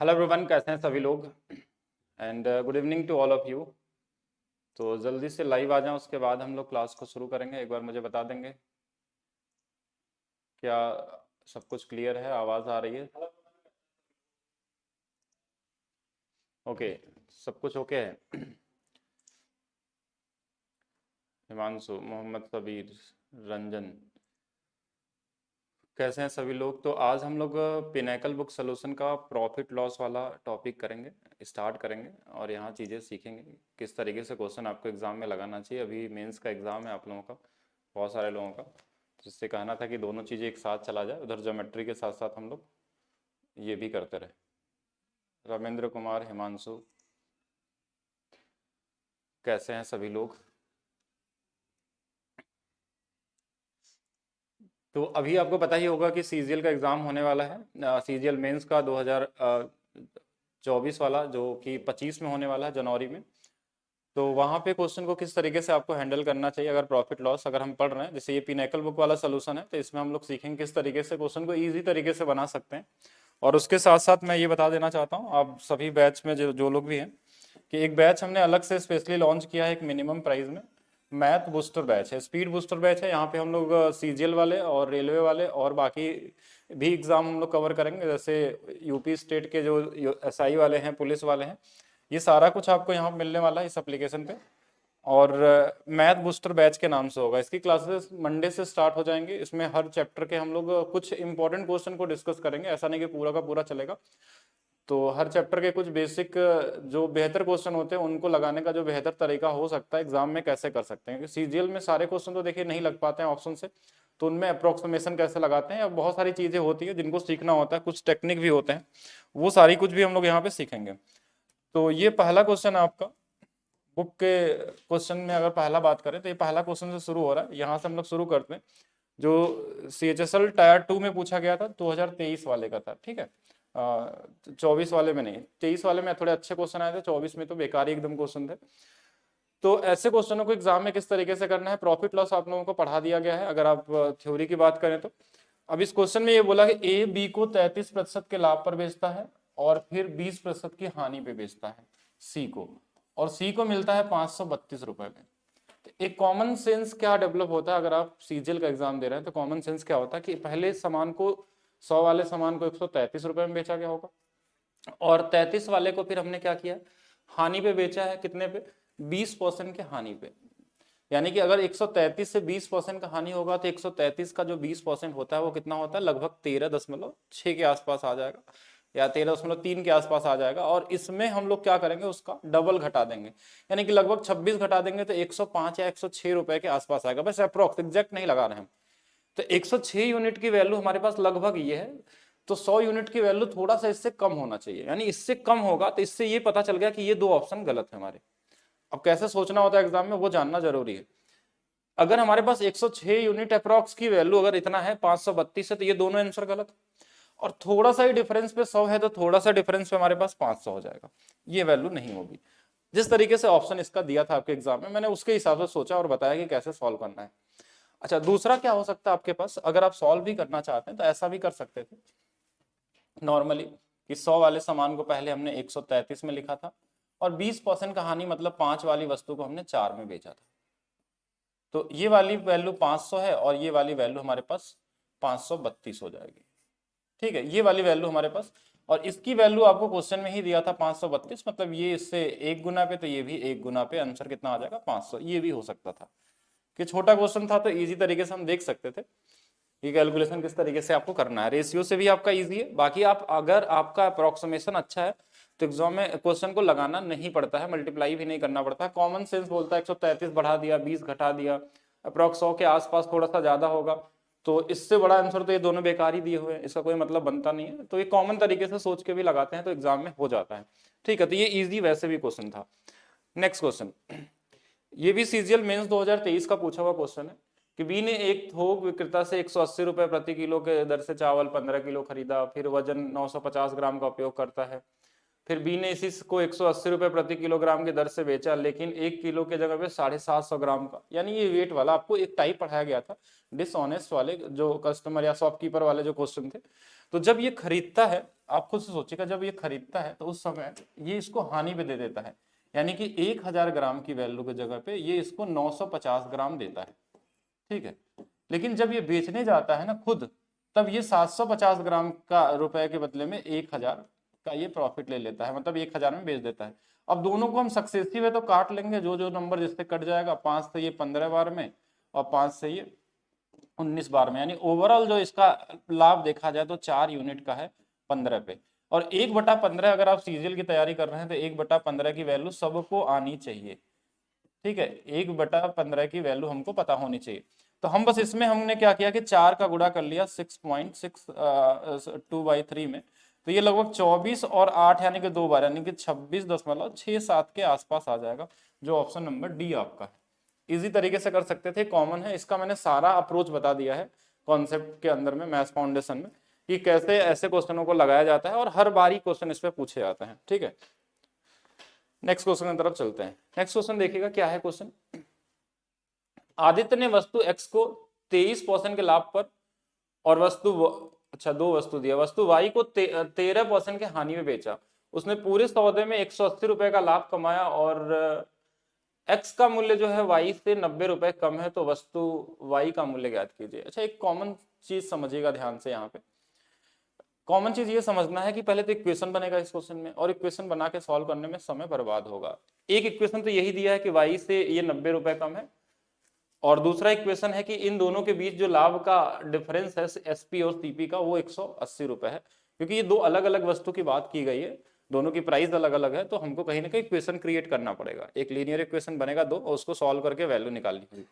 Hello everyone, कैसे हैं सभी लोग। And good evening to all of you. तो जल्दी से लाइव आ जाएं, उसके बाद हम लोग क्लास को शुरू करेंगे। एक बार मुझे बता देंगे क्या सब कुछ क्लियर है, आवाज़ आ रही है? ओके, सब कुछ ओके है। हिमांशु, मोहम्मद सबीर, रंजन, कैसे हैं सभी लोग। तो आज हम लोग पिनेकल बुक सोल्यूशन का प्रॉफिट लॉस वाला टॉपिक करेंगे, स्टार्ट करेंगे और यहाँ चीज़ें सीखेंगे किस तरीके से क्वेश्चन आपको एग्जाम में लगाना चाहिए। अभी मेंस का एग्ज़ाम है आप लोगों का, बहुत सारे लोगों का, जिससे कहना था कि दोनों चीज़ें एक साथ चला जाए, उधर ज्योमेट्री के साथ साथ हम लोग ये भी करते रहे। रमेंद्र कुमार, हिमांशु, कैसे हैं सभी लोग। तो अभी आपको पता ही होगा कि सीजीएल का एग्ज़ाम होने वाला है, सीजीएल मेंस का 2024 वाला, जो कि 25 में होने वाला है, जनवरी में। तो वहाँ पे क्वेश्चन को किस तरीके से आपको हैंडल करना चाहिए अगर प्रॉफिट लॉस अगर हम पढ़ रहे हैं। जैसे ये पिनेकल बुक वाला सोल्यूशन है, तो इसमें हम लोग सीखेंगे किस तरीके से क्वेश्चन को ईजी तरीके से बना सकते हैं। और उसके साथ साथ मैं ये बता देना चाहता हूँ आप सभी बैच में जो जो लोग भी हैं, कि एक बैच हमने अलग से स्पेशली लॉन्च किया है एक मिनिमम प्राइस में। मैथ बूस्टर बैच है, स्पीड बूस्टर बैच है। यहाँ पे हम लोग सीजीएल वाले और रेलवे वाले और बाकी भी एग्जाम हम लोग कवर करेंगे, जैसे यूपी स्टेट के जो एसआई वाले हैं, पुलिस वाले हैं, ये सारा कुछ आपको यहाँ मिलने वाला है इस एप्लीकेशन पे। और मैथ बूस्टर बैच के नाम से होगा। इसकी क्लासेस मंडे से स्टार्ट हो जाएंगे। इसमें हर चैप्टर के हम लोग कुछ इंपॉर्टेंट क्वेश्चन को डिस्कस करेंगे, ऐसा नहीं कि पूरा का पूरा चलेगा। तो हर चैप्टर के कुछ बेसिक जो बेहतर क्वेश्चन होते हैं उनको लगाने का जो बेहतर तरीका हो सकता है एग्जाम में कैसे कर सकते हैं, क्योंकि सीजीएल में सारे क्वेश्चन तो देखिए नहीं लग पाते हैं ऑप्शन से, तो उनमें अप्रोक्सीमेशन कैसे लगाते हैं, अब बहुत सारी चीजें होती है जिनको सीखना होता है, कुछ टेक्निक भी होते हैं, वो सारी कुछ भी हम लोग यहाँ पे सीखेंगे। तो ये पहला क्वेश्चन है आपका बुक के क्वेश्चन में। अगर पहला बात करें तो ये पहला क्वेश्चन से शुरू हो रहा है, यहाँ से हम लोग शुरू करते हैं। जो CHSL टायर 2 में पूछा गया था 2023 वाले का था, ठीक है। 24 वाले में नहीं, 23 वाले में थोड़े अच्छे क्वेश्चन आए थे, 24 में तो बेकार ही एकदम क्वेश्चन थे। तो ऐसे क्वेश्चनों को एग्जाम में किस तरीके से करना है, प्रॉफिट लॉस आप लोगों को पढ़ा दिया गया है अगर आप थ्योरी की बात करें तो। अब इस क्वेश्चन में ये बोला कि ए बी को 33% के लाभ पर बेचता है और फिर 20% की हानि पे बेचता है सी को, और सी को मिलता है 532 रुपए में। तो एक कॉमन सेंस क्या डेवलप होता है अगर आप सीजीएल का एग्जाम दे रहे हैं, तो कॉमन सेंस क्या होता है कि पहले सामान को 100 वाले सामान को 133 रुपए में बेचा गया होगा, और 33 वाले को फिर हमने क्या किया, हानि पे बेचा है। कितने पे? 20% के हानि पे। यानी कि अगर 133 से 20% का हानि होगा तो 133 का जो 20% होता है वो कितना होता है, लगभग 13.6 के आसपास आ जाएगा, या 13.3 के आसपास आ जाएगा। और इसमें हम लोग क्या करेंगे, उसका डबल घटा देंगे, यानी कि लगभग 26 घटा देंगे तो 105 या 106 रुपए के आसपास आएगा। बस अप्रोक्स, एग्जैक्ट नहीं लगा रहे हैं हम। तो 106 यूनिट की वैल्यू हमारे पास लगभग ये है, तो 100 यूनिट की वैल्यू थोड़ा सा इससे कम होना चाहिए, यानी इससे कम होगा। तो इससे ये पता चल गया कि ये दो ऑप्शन गलत है हमारे। अब कैसे सोचना होता है एग्जाम में वो जानना जरूरी है। अगर हमारे पास 106 यूनिट अप्रॉक्स की वैल्यू अगर इतना है, 532 है, तो ये दोनों आंसर गलत है। और थोड़ा सा ही डिफरेंस पे 100 है, तो थोड़ा सा डिफरेंस पे हमारे पास 500 हो जाएगा, ये वैल्यू नहीं होगी। जिस तरीके से ऑप्शन इसका दिया था आपके एग्जाम में, मैंने उसके हिसाब से सोचा और बताया कि कैसे सॉल्व करना है। अच्छा, दूसरा क्या हो सकता है आपके पास, अगर आप सॉल्व भी करना चाहते हैं तो ऐसा भी कर सकते थे नॉर्मली, कि 100 वाले सामान को पहले हमने 133 में लिखा था, और 20% का हानि मतलब 5 वाली वस्तु को हमने 4 में बेचा था। तो ये वाली वैल्यू 500 है और ये वाली वैल्यू हमारे पास 532 हो जाएगी, ठीक है। ये वाली वैल्यू हमारे पास, और इसकी वैल्यू आपको क्वेश्चन में ही दिया था 532, मतलब ये इससे एक गुना पे, तो ये भी एक गुना पे, आंसर कितना आ जाएगा 500। ये भी हो सकता था कि छोटा क्वेश्चन था तो इजी तरीके से हम देख सकते थे ये कैलकुलेशन किस तरीके से आपको करना है। रेशियो से भी आपका इजी है। बाकी आप अगर आपका अप्रोक्सीमेशन अच्छा है तो एग्जाम में क्वेश्चन को लगाना नहीं पड़ता है, मल्टीप्लाई भी नहीं करना पड़ता है। कॉमन सेंस बोलता है 133 बढ़ा दिया, 20 घटा दिया, अप्रोक्स 100 के आसपास थोड़ा सा ज्यादा होगा, तो इससे बड़ा आंसर तो ये दोनों बेकार ही दिए हुए हैं, इसका कोई मतलब बनता नहीं है। तो ये कॉमन तरीके से सोच के भी लगाते हैं तो एग्जाम में हो जाता है, ठीक है। तो ये ईजी वैसे भी क्वेश्चन था। नेक्स्ट क्वेश्चन, ये भी सीजीएल मेंस 2023 का पूछा हुआ क्वेश्चन है कि बी ने एक थोक विक्रेता से 180 रुपए प्रति किलो के दर से चावल 15 किलो खरीदा, फिर वजन 950 ग्राम का उपयोग करता है। फिर बी ने इसी को 180 रुपए प्रति किलोग्राम की दर से बेचा, लेकिन 1 किलो के जगह पे 750 ग्राम का, यानी ये वेट वाला आपको एक टाइप पढ़ाया गया था डिसऑनेस्ट वाले जो कस्टमर या शॉपकीपर वाले जो क्वेश्चन थे। तो जब ये खरीदता है, आप खुद से सोचिएगा, जब ये खरीदता है तो उस समय ये इसको हानि पे दे देता है, यानी कि 1000 ग्राम की वैल्यू की जगह पे ये इसको 950 ग्राम देता है, ठीक है। लेकिन जब ये बेचने जाता है ना खुद, तब ये 750 ग्राम का रुपए के बदले में 1000 का ये प्रॉफिट ले लेता है, मतलब 1000 में बेच देता है। अब दोनों को हम सक्सेसिव है तो काट लेंगे, जो जो नंबर जिससे कट जाएगा, 5 से ये 15 बार में और 5 से ये 19 बार में, यानी ओवरऑल जो इसका लाभ देखा जाए तो 4 यूनिट का है 15 पे। और 1/15 अगर आप सीजीएल की तैयारी कर रहे हैं तो 1/15 की वैल्यू सबको आनी चाहिए, ठीक है। 1/15 की वैल्यू हमको पता होनी चाहिए। तो हम बस इसमें हमने क्या किया कि 4 का गुणा कर लिया 6.62/3 में, तो ये लगभग 24 और 8 यानी कि 2 बार, यानी कि 26.67 के आसपास आ जाएगा, जो ऑप्शन नंबर डी आपका है। इजी तरीके से कर सकते थे, कॉमन है, इसका मैंने सारा अप्रोच बता दिया है कॉन्सेप्ट के अंदर में, मैथ्स फाउंडेशन में, कि कैसे ऐसे क्वेश्चनों को लगाया जाता है और हर बार ही क्वेश्चन इस पे पूछे जाते हैं, ठीक है। नेक्स्ट क्वेश्चन की तरफ चलते हैं। नेक्स्ट क्वेश्चन देखिएगा क्या है क्वेश्चन। आदित्य ने वस्तु एक्स को 23% के लाभ पर और अच्छा 2 वस्तु दिया, वस्तु वाई को 13% के हानि में बेचा। उसने पूरे सौदे में 180 रुपए का लाभ कमाया और एक्स का मूल्य जो है वाई से 90 रुपए कम है, तो वस्तु वाई का मूल्य ज्ञात कीजिए। अच्छा, एक कॉमन चीज समझिएगा ध्यान से, यहाँ पे कॉमन चीज ये समझना है कि पहले तो इक्वेशन बनेगा इस क्वेश्चन में, और इक्वेशन बना के सॉल्व करने में समय बर्बाद होगा। एक इक्वेशन तो यही दिया है कि वाई से ये 90 रुपए कम है, और दूसरा इक्वेशन है कि इन दोनों के बीच जो लाभ का डिफरेंस है एसपी और सीपी का, वो 180 रुपए है। क्योंकि ये दो अलग अलग वस्तु की बात की गई है, दोनों की प्राइस अलग अलग है, तो हमको कहीं ना कहीं इक्वेशन क्रिएट करना पड़ेगा। एक लीनियर इक्वेशन बनेगा दो, और उसको सॉल्व करके वैल्यू निकालनी होगी।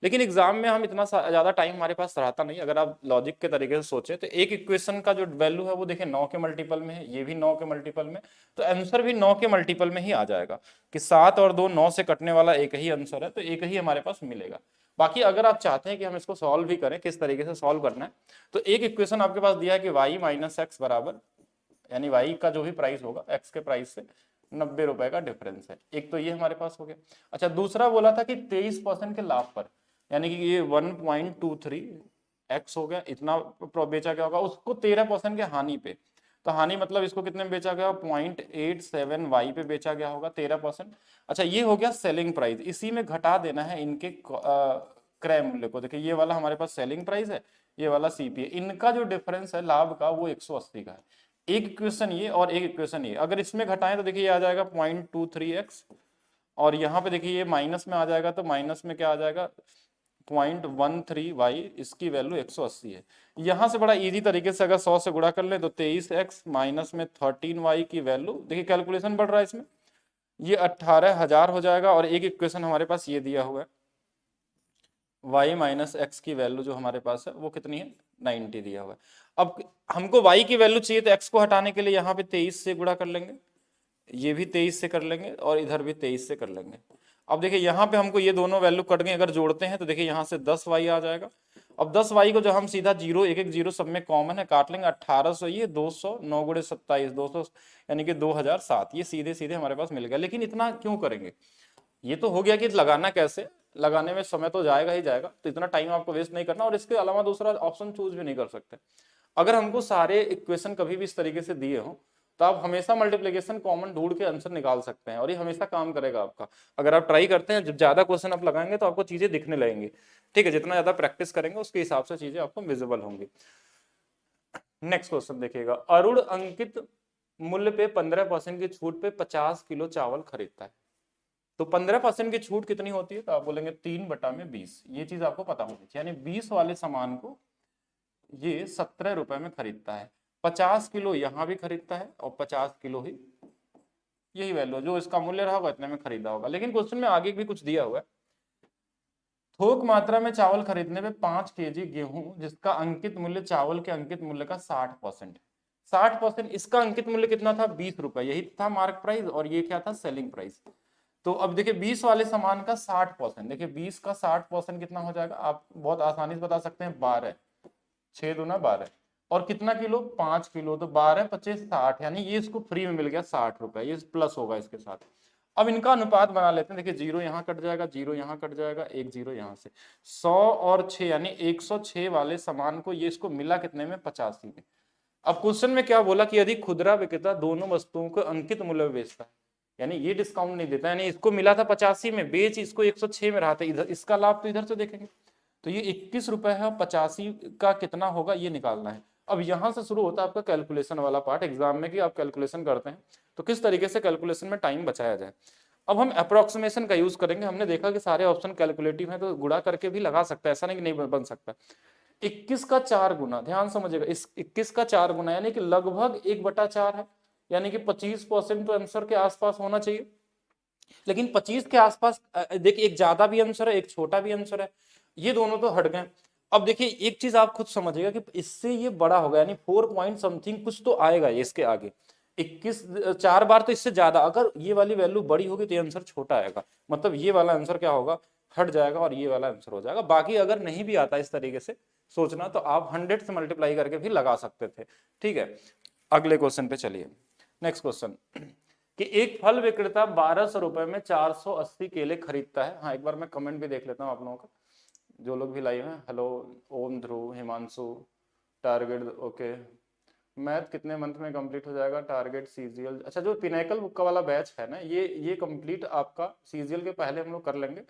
लेकिन एग्जाम में हम इतना ज्यादा टाइम हमारे पास रहता नहीं। अगर आप लॉजिक के तरीके से सोचें तो एक इक्वेशन का जो वैल्यू है वो देखिए 9 के मल्टीपल में है, ये भी 9 के मल्टीपल में, तो आंसर भी 9 के मल्टीपल में ही आ जाएगा कि 7 और 2 9 से कटने वाला एक ही आंसर है, तो एक ही हमारे पास मिलेगा। बाकी अगर आप चाहते हैं कि हम इसको सॉल्व भी करें, किस तरीके से सॉल्व करना है, तो एक इक्वेशन आपके पास दिया है कि y माइनस एक्स बराबर, यानी y का जो भी प्राइस होगा x के प्राइस से 90 रुपए का डिफरेंस है। एक तो ये हमारे पास हो गया। अच्छा, दूसरा बोला था कि 23% के लाभ पर, यानी कि ये 1.23 x हो गया, इतना बेचा गया होगा, उसको 13% के हानि पे, तो हानि मतलब इसको कितने में बेचा गया, 0.87 y पे बेचा गया होगा 13%। अच्छा, ये हो गया सेलिंग प्राइस, इसी में घटा देना है इनके क्रय मूल्य को। देखिए ये वाला हमारे पास सेलिंग प्राइस है, ये वाला सीपी है, इनका जो डिफरेंस है लाभ का वो 180 का है। एक इक्वेशन ये और एक इक्वेशन ये, अगर इसमें घटाएं तो देखिए ये आ जाएगा 0.23x, और यहाँ पे देखिए ये माइनस में आ जाएगा, तो माइनस में क्या आ जाएगा 0.13y, इसकी वैल्यू 180 है। यहां से बड़ा इजी तरीके से अगर 100 से गुणा कर ले तो 23x माइनस में 13y की वैल्यू, देखिए कैलकुलेशन बढ़ रहा है इसमें, ये 18,000 हो जाएगा। और एक इक्वेशन हमारे पास ये दिया हुआ है, y माइनस एक्स की वैल्यू जो हमारे पास है वो कितनी है, 90 दिया हुआ है। अब हमको y की वैल्यू चाहिए, तो x को हटाने के लिए यहाँ पे 23 से गुणा कर लेंगे, ये भी 23 से कर लेंगे, और इधर भी 23 से कर लेंगे। अब देखिए यहाँ पे हमको ये दोनों वैल्यू कट गए, अगर जोड़ते हैं तो देखिए यहाँ से 10y आ जाएगा। अब 10y को जो हम सीधा 0 1 1 0 सब में कॉमन है, काट लेंगे, 1800 ये 200 9 गुणे 27 200, यानी कि 2007, ये सीधे सीधे हमारे पास मिल गया। लेकिन इतना क्यों करेंगे, ये तो हो गया कि लगाना कैसे, लगाने में समय तो जाएगा ही जाएगा, तो इतना टाइम आपको वेस्ट नहीं करना, और इसके अलावा दूसरा ऑप्शन चूज भी नहीं कर सकते। अगर हमको सारे इक्वेशन कभी भी इस तरीके से दिए हो, तो आप हमेशा मल्टीप्लिकेशन कॉमन ढूंढ के आंसर निकाल सकते हैं, और ये हमेशा काम करेगा आपका। अगर आप ट्राई करते हैं, जब ज्यादा क्वेश्चन आप लगाएंगे तो आपको चीजें दिखने लगेंगी, ठीक है। जितना ज्यादा प्रैक्टिस करेंगे उसके हिसाब से चीजें आपको विजिबल होंगी। नेक्स्ट क्वेश्चन देखिएगा, अरुण अंकित मूल्य पे 15% की छूट पे 50 किलो चावल खरीदता है, तो 15% की छूट कितनी होती है, तो आप बोलेंगे 3/20। ये चीज आपको पता होनी चाहिए, यानी 20 वाले सामान को ये 17 रुपए में खरीदता है, 50 किलो यहाँ भी खरीदता है, और 50 किलो ही यही वैल्यू जो इसका मूल्य रहा होगा इतने में खरीदा होगा। लेकिन क्वेश्चन में आगे भी कुछ दिया हुआ है, थोक मात्रा में चावल खरीदने पे 5 केजी गेहूं जिसका अंकित मूल्य चावल के अंकित मूल्य का 60%, 60%, इसका अंकित मूल्य कितना था, 20 रुपए, यही था मार्क प्राइस, और ये क्या था, सेलिंग प्राइस। तो अब देखिए 20 वाले सामान का 60%, देखिए 20 का 60% कितना हो जाएगा, आप बहुत आसानी से बता सकते हैं, 12, 6 दूना 12, और कितना किलो, 5 किलो, तो 12 25 60, यानी ये इसको फ्री में मिल गया 60 रुपए, ये प्लस होगा इसके साथ। अब इनका अनुपात बना लेते हैं, देखिए जीरो यहाँ कट जाएगा, जीरो यहाँ कट जाएगा, एक जीरो यहाँ से, 100 और 6 यानी 106 वाले सामान को ये इसको मिला कितने में, 85 में। अब क्वेश्चन में क्या बोला कि यदि खुदरा विक्रेता दोनों वस्तुओं को अंकित मूल्य में बेचता है, यानी ये डिस्काउंट नहीं देता, यानी इसको मिला था 85 में, बेच इसको 106 में रहा था, इधर इसका लाभ तो इधर से देखेंगे, तो ये 21 रुपए है, 85 का कितना होगा ये निकालना है। अब यहां से शुरू होता है आपका कैलकुलेशन वाला पार्ट एग्जाम में, कि आप कैलकुलेशन करते हैं तो किस तरीके से कैलकुलेशन में टाइम बचाया जाए। अब हम अप्रोक्सीमेशन का यूज करेंगे, हमने देखा कि सारे ऑप्शन कैलकुलेटिव हैं तो गुणा करके भी लगा सकता है, ऐसा नहीं कि नहीं बन सकता। 21 का 4 गुना, ध्यान समझिएगा, इस 21 का 4 गुना यानी कि लगभग 1/4 है, यानी कि 25% तो आंसर के आसपास होना चाहिए। लेकिन 25 के आसपास देखिए, एक ज्यादा भी आंसर है, एक छोटा भी आंसर है, ये दोनों तो हट गए। अब देखिए एक चीज आप खुद समझिएगा कि इससे ये बड़ा होगा, यानी 4 पॉइंट समथिंग कुछ तो आएगा ये इसके आगे, 21 4 बार तो इससे ज्यादा, अगर ये वाली वैल्यू बड़ी होगी तो ये आंसर छोटा आएगा, मतलब ये वाला आंसर क्या होगा, हट जाएगा और ये वाला आंसर हो जाएगा। बाकी अगर नहीं भी आता इस तरीके से सोचना तो आप 100 से मल्टीप्लाई करके भी लगा सकते थे, ठीक है। अगले क्वेश्चन पे चलिए, नेक्स्ट क्वेश्चन, कि एक फल विक्रेता 1200 रुपए में 480 केले खरीदता है। हाँ, एक बार मैं कमेंट भी देख लेता हूँ आप लोगों का, जो लोग भी लाइव हैं। हेलो ओम, ध्रुव, हिमांशु, टारगेट, ओके। मैथ कितने मंथ में कंप्लीट हो जाएगा, टारगेट सीजीएल, अच्छा जो पिनेकल बुक का वाला बैच है ना, ये कंप्लीट आपका सीजीएल के पहले हम लोग कर लेंगे।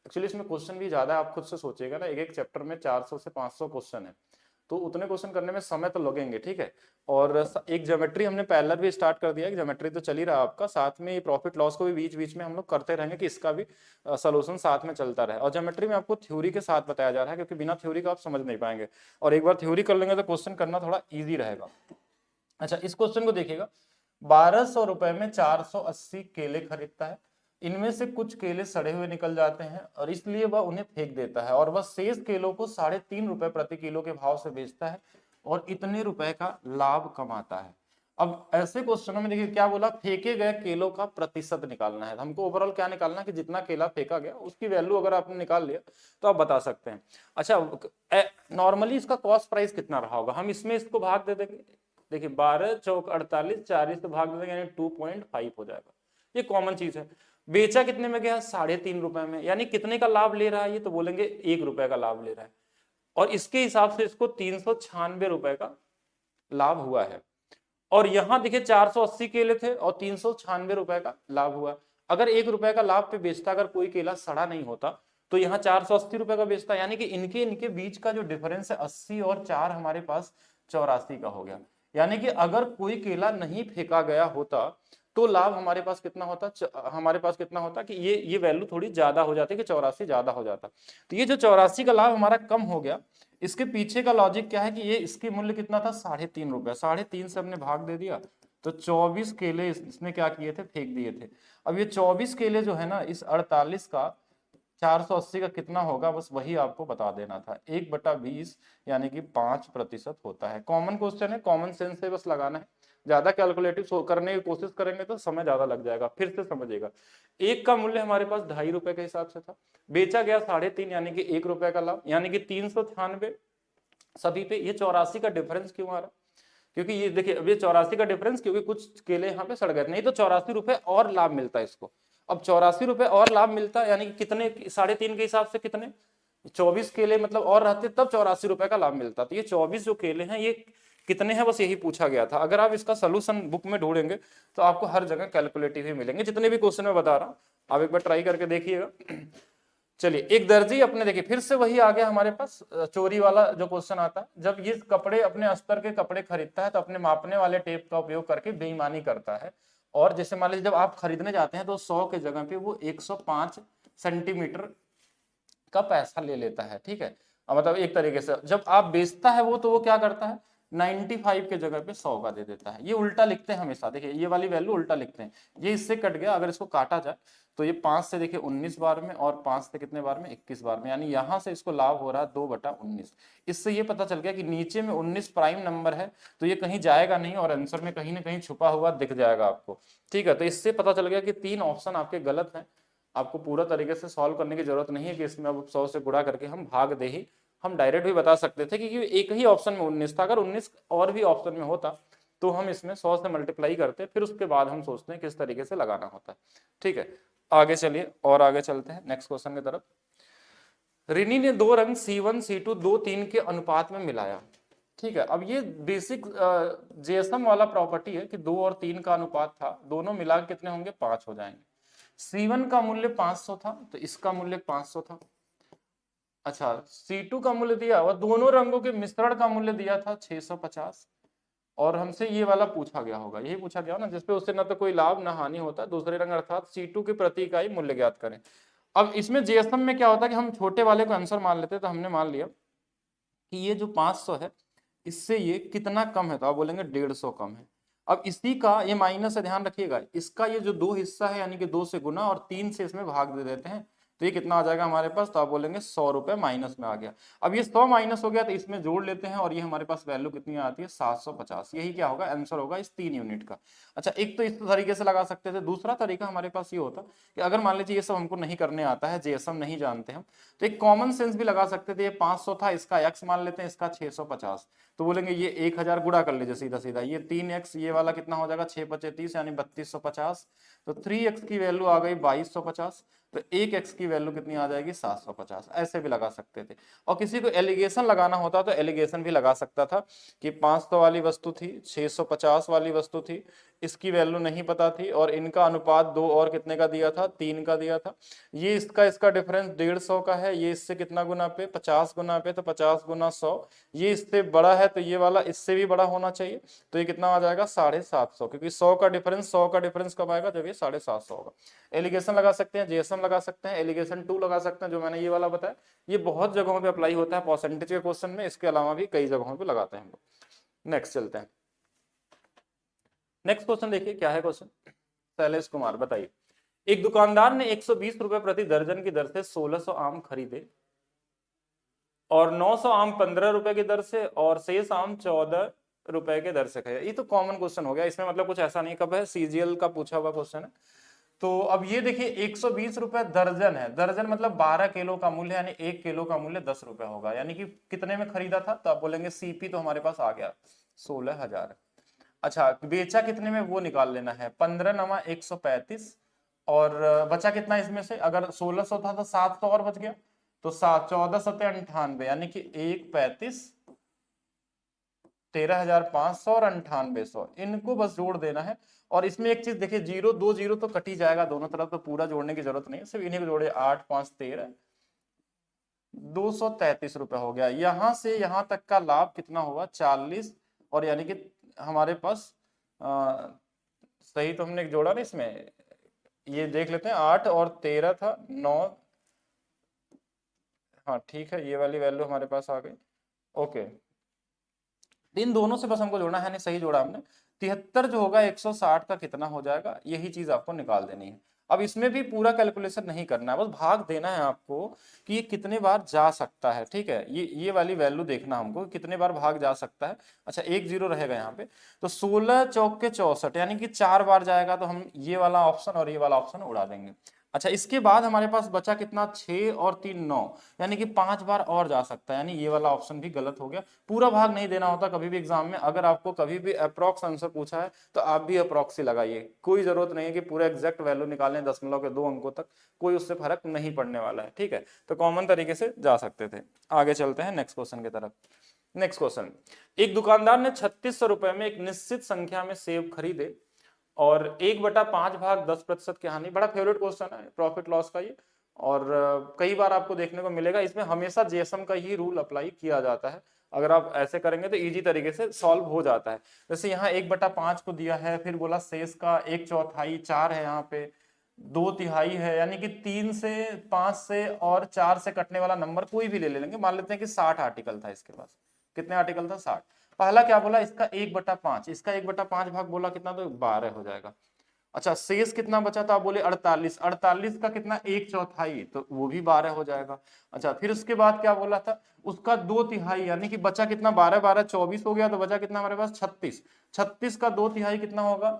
एक्चुअली इसमें क्वेश्चन भी ज्यादा है, आप खुद से सोचिएगा ना, एक एक चैप्टर में 400 से 500 क्वेश्चन है, तो उतने क्वेश्चन करने में समय तो लगेंगे, ठीक है। और एक ज्योमेट्री हमने पैरेलल भी स्टार्ट कर दिया है, ज्योमेट्री तो चल ही रहा है आपका, साथ में प्रॉफिट लॉस को भी बीच बीच में हम लोग करते रहेंगे कि इसका भी सोल्यूशन साथ में चलता रहे। और ज्योमेट्री में आपको थ्योरी के साथ बताया जा रहा है, क्योंकि बिना थ्योरी का आप समझ नहीं पाएंगे, और एक बार थ्योरी कर लेंगे तो क्वेश्चन करना थोड़ा ईजी रहेगा। अच्छा, इस क्वेश्चन को देखिएगा, 1200 रुपए में 480 केले खरीदता है, इनमें से कुछ केले सड़े हुए निकल जाते हैं और इसलिए वह उन्हें फेंक देता है, और वह शेष केलों को 3.5 रुपए प्रति किलो के भाव से बेचता है और इतने रुपए का लाभ कमाता है। अब ऐसे क्वेश्चनों में देखिए क्या बोला, फेंके गए केलों का प्रतिशत निकालना है, हमको ओवरऑल क्या निकालना है कि जितना केला फेंका गया उसकी वैल्यू अगर आपने निकाल लिया तो आप बता सकते हैं। अच्छा, नॉर्मली इसका कॉस्ट प्राइस कितना रहा होगा, हम इसमें इसको भाग दे देंगे, देखिए 12 चौक 48, 40 से भाग दे देंगे यानी 2.5 हो जाएगा, ये कॉमन चीज है। बेचा कितने में गया, 3.5 रुपए में, यानी कितने का लाभ ले रहा है ये, तो बोलेंगे 1 रुपए का लाभ ले रहा है, और इसके हिसाब से इसको 396 रुपए का लाभ हुआ है। और यहां देखिए 480 केले थे और 396 रुपए का लाभ हुआ। अगर 1 रुपए का लाभ पे बेचता, अगर कोई केला सड़ा नहीं होता तो यहाँ 480 रुपए का बेचता, यानी कि इनके इनके बीच का जो डिफरेंस है 80 और 4 हमारे पास 84 का हो गया। यानी कि अगर कोई केला नहीं फेंका गया होता तो लाभ हमारे पास कितना होता, हमारे पास कितना होता कि ये वैल्यू थोड़ी ज्यादा हो जाती, कि 84 ज्यादा हो जाता। तो ये जो 84 का लाभ हमारा कम हो गया, इसके पीछे का लॉजिक क्या है कि ये इसकी मूल्य कितना था, 3.5 रुपए, 3.5 से हमने भाग दे दिया तो 24 केले इसने क्या किए थे, फेंक दिए थे। अब ये 24 केले जो है ना, इस 48 का 480 का कितना होगा, बस वही आपको बता देना था, 1/20 यानी कि 5% होता है। कॉमन क्वेश्चन है, कॉमन सेंस से बस लगाना है, ज्यादा कैलकुलेटिव करने की कोशिश करेंगे तो समय ज्यादा लग जाएगा। फिर से समझिएगा, एक का मूल्य हमारे पास 2.5 रुपए के हिसाब से था, बेचा गया 3.5 यानी कि 1 रुपए का लाभ, यानी कि 396 सभी पे। ये 84 का डिफरेंस क्यों आ रहा, क्योंकि ये देखिए अब ये 84 का डिफरेंस, क्योंकि कुछ केले यहाँ पे सड़ गए, नहीं तो 84 रुपए और लाभ मिलता है इसको। अब 84 रुपए और लाभ मिलता है, यानी कि कितने, 3.5 के हिसाब से कितने, 24 केले मतलब और रहते तब 84 रुपए का लाभ मिलता। तो ये 24 जो केले हैं ये कितने हैं, बस यही पूछा गया था। अगर आप इसका सोल्यूशन बुक में ढूंढेंगे तो आपको हर जगह कैलकुलेटिव ही मिलेंगे, जितने भी क्वेश्चन में बता रहा हूं आप एक बार ट्राई करके देखिएगा। चलिए, एक दर्जी अपने, देखिए फिर से वही आ गया हमारे पास, चोरी वाला जो क्वेश्चन आता है, जब ये कपड़े अपने अस्तर के कपड़े खरीदता है तो अपने मापने वाले टेप का उपयोग करके बेईमानी करता है, और जैसे मान लीजिए जब आप खरीदने जाते हैं तो 100 के जगह पे वो 105 सेंटीमीटर का पैसा ले लेता है, ठीक है। मतलब एक तरीके से जब आप बेचता है वो, तो वो क्या करता है, 95 के जगह पे 100 का दे देता है। ये उल्टा लिखते हैं हमेशा, देखिए ये वाली वैल्यू उल्टा लिखते हैं, ये इससे कट गया, अगर इसको काटा जाए तो ये 5 से देखिए 19 बार में, और 5 से कितने बार में, 21 बार में, यानी यहां से इसको लाभ हो रहा है 2/19। इससे ये पता चल गया कि नीचे में 19 प्राइम नंबर है, तो ये कहीं जाएगा नहीं और आंसर में कहीं ना कहीं छुपा हुआ दिख जाएगा आपको, ठीक है। तो इससे पता चल गया कि 3 ऑप्शन आपके गलत हैं, आपको पूरा तरीके से सॉल्व करने की जरूरत नहीं है कि इसमें अब 100 से गुणा करके हम भाग दे ही हम डायरेक्ट भी बता सकते थे क्योंकि एक ही ऑप्शन में 19 था, अगर 19 और भी ऑप्शन में होता तो हम इसमें 100 से मल्टीप्लाई करते, फिर उसके बाद हम सोचते हैं किस तरीके से लगाना होता है। ठीक है, आगे चलिए और आगे चलते हैं नेक्स्ट क्वेश्चन की तरफ। रिनी ने दो रंग C1 C2 2 3 के अनुपात में मिलाया। ठीक है, अब ये बेसिक जेएसएम वाला प्रॉपर्टी है कि 2 और 3 का अनुपात था, दोनों मिला के कितने होंगे 5 हो जाएंगे। C1 का मूल्य 500 था तो इसका मूल्य 500 था। अच्छा, C2 का मूल्य दिया और दोनों रंगों के मिश्रण का मूल्य दिया था 650, और हमसे ये वाला पूछा गया होगा, यही पूछा गया ना जिसपे उससे ना तो कोई लाभ ना हानि होता, दूसरे रंग अर्थात C2 के प्रति इकाई मूल्य ज्ञात करें। अब इसमें जेएसएम में क्या होता है कि हम छोटे वाले को आंसर मान लेते हैं, तो हमने मान लिया कि ये जो 500 है इससे ये कितना कम है, तो आप बोलेंगे 150 कम है। अब इसी का ये माइनस है, ध्यान रखिएगा, इसका ये जो 2 हिस्सा है यानी कि 2 से गुना और 3 से इसमें भाग दे देते हैं, तो ये कितना आ जाएगा हमारे पास, तो आप बोलेंगे 100 रुपए माइनस में आ गया। अब ये 100 माइनस हो गया तो इसमें जोड़ लेते हैं और ये हमारे पास वैल्यू कितनी आती है 750, यही क्या होगा आंसर होगा इस 3 यूनिट का। अच्छा, एक तो इस तरीके से लगा सकते थे, दूसरा तरीका हमारे पास ये होता कि अगर मान लीजिए ये सब हमको नहीं करने आता है, जेएसएम नहीं जानते हम, तो एक कॉमन सेंस भी लगा सकते थे, ये 500 था इसका x मान लेते हैं, इसका 650, तो बोलेंगे ये 1000 गुणा कर लीजिए सीधा सीधा, ये 3x ये वाला कितना हो जाएगा 6 पचे 30 यानी 3250, तो 3x की वैल्यू आ गई 2250, तो 1x की वैल्यू कितनी आ जाएगी 750, ऐसे भी लगा सकते थे। और किसी को एलिगेशन लगाना होता तो एलिगेशन भी लगा सकता था कि 500 वाली वस्तु थी, 650 वाली वस्तु थी, इसकी वैल्यू नहीं पता थी और इनका अनुपात 2 और कितने का दिया था 3 का दिया था, ये इसका डिफरेंस 150 का है, ये इससे कितना गुना पे 50 गुना पे, तो 50 गुना 100, ये इससे बड़ा है तो ये वाला इससे भी बड़ा होना चाहिए, तो ये कितना आ जाएगा 750, क्योंकि 100 का डिफरेंस कब आएगा जब ये 750 होगा। एलिगेशन लगा सकते हैं, जेएसएम लगा सकते हैं, एलिगेशन 2 लगा सकते हैं जो मैंने ये वाला बताया, ये बहुत जगहों पे अप्लाई होता है परसेंटेज के क्वेश्चन में, इसके अलावा भी कई जगहों पे लगाते हैं हम लोग। नेक्स्ट चलते हैं, नेक्स्ट क्वेश्चन देखिए क्या है क्वेश्चन। शैलेश कुमार बताइए, एक दुकानदार ने 120 रुपए प्रति दर्जन की दर से 1600 आम खरीदे और 900 आम 15 रुपए की दर से और शेष आम 14 रुपए के दर से खरीदे। ये तो कॉमन क्वेश्चन हो गया, इसमें मतलब कुछ ऐसा नहीं, कब है सीजीएल का पूछा हुआ क्वेश्चन है। तो अब ये देखिए 120 रुपए दर्जन है, दर्जन मतलब 12 किलो का मूल्य, यानी 1 किलो का मूल्य 10 रुपए होगा, यानी कि कितने में खरीदा था, तो आप बोलेंगे सीपी तो हमारे पास आ गया 16,000। अच्छा, बेचा कितने में वो निकाल लेना है, 15 नमा 135, और बचा कितना इसमें से, अगर 1600 था तो 700 और बच गया, तो 1498 यानी कि 135 13,500 और 9800, इनको बस जोड़ देना है। और इसमें एक चीज देखिए, 0 2 0 तो कट ही जाएगा दोनों तरफ, तो पूरा जोड़ने की जरूरत नहीं है, सिर्फ इन्हीं को जोड़े, 8 5 13 233 रुपए हो गया। यहां से यहां तक का लाभ कितना होगा 40, और यानी कि हमारे पास सही तो हमने जोड़ा ना इसमें, ये देख लेते हैं 8 और 13 था 9, हाँ ठीक है, ये वाली वैल्यू हमारे पास आ गई। ओके, इन दोनों से बस हमको जोड़ना है, नहीं सही जोड़ा हमने। 73 जो होगा 160 का कितना हो जाएगा, यही चीज आपको निकाल देनी है। अब इसमें भी पूरा कैलकुलेशन नहीं करना है, बस भाग देना है आपको कि ये कितने बार जा सकता है। ठीक है, ये वाली वैल्यू देखना हमको कितने बार भाग जा सकता है। अच्छा, 1 0 रहेगा यहाँ पे, तो 16 चौक के 64 यानी कि 4 बार जाएगा, तो हम ये वाला ऑप्शन और ये वाला ऑप्शन उड़ा देंगे। अच्छा, इसके बाद हमारे पास बचा कितना 6 और 3 9, यानी कि 5 बार और जा सकता है, यानी ये वाला ऑप्शन भी गलत हो गया। पूरा भाग नहीं देना होता कभी भी एग्जाम में, अगर आपको कभी भी अप्रॉक्स आंसर पूछा है तो आप भी अप्रॉक्स ही लगाइए, कोई जरूरत नहीं है कि पूरा एग्जैक्ट वैल्यू निकालें दशमलव के 2 अंकों तक, कोई उससे फर्क नहीं पड़ने वाला है। ठीक है, तो कॉमन तरीके से जा सकते थे। आगे चलते हैं नेक्स्ट क्वेश्चन की तरफ। नेक्स्ट क्वेश्चन, एक दुकानदार ने 3600 रुपए में एक निश्चित संख्या में सेब खरीदे और 1/5 भाग 10% की हानि। बड़ा फेवरेट क्वेश्चन है प्रॉफिट लॉस का ये, और कई बार आपको देखने को मिलेगा, इसमें हमेशा जेएसएम का ही रूल अप्लाई किया जाता है। अगर आप ऐसे करेंगे तो इजी तरीके से सॉल्व हो जाता है। जैसे यहाँ 1/5 को दिया है, फिर बोला शेष का 1/4, 4 है यहाँ पे, 2/3 है, यानी कि 3 से 5 से और 4 से कटने वाला नंबर कोई भी ले लेंगे। मान लेते हैं कि 60 आर्टिकल था इसके पास, कितने आर्टिकल था 60। पहला क्या बोला, इसका 1/5, इसका 1/5 भाग बोला कितना, तो 12 हो जाएगा। अच्छा, शेष कितना बचा था, आप बोले 48, 48 का कितना 1/4, तो वो भी 12 हो जाएगा। अच्छा, फिर उसके बाद क्या बोला था, उसका 2/3 यानी कि बचा कितना 12 12 24 हो गया, तो बचा कितना हमारे पास 36, 36 का 2/3 कितना होगा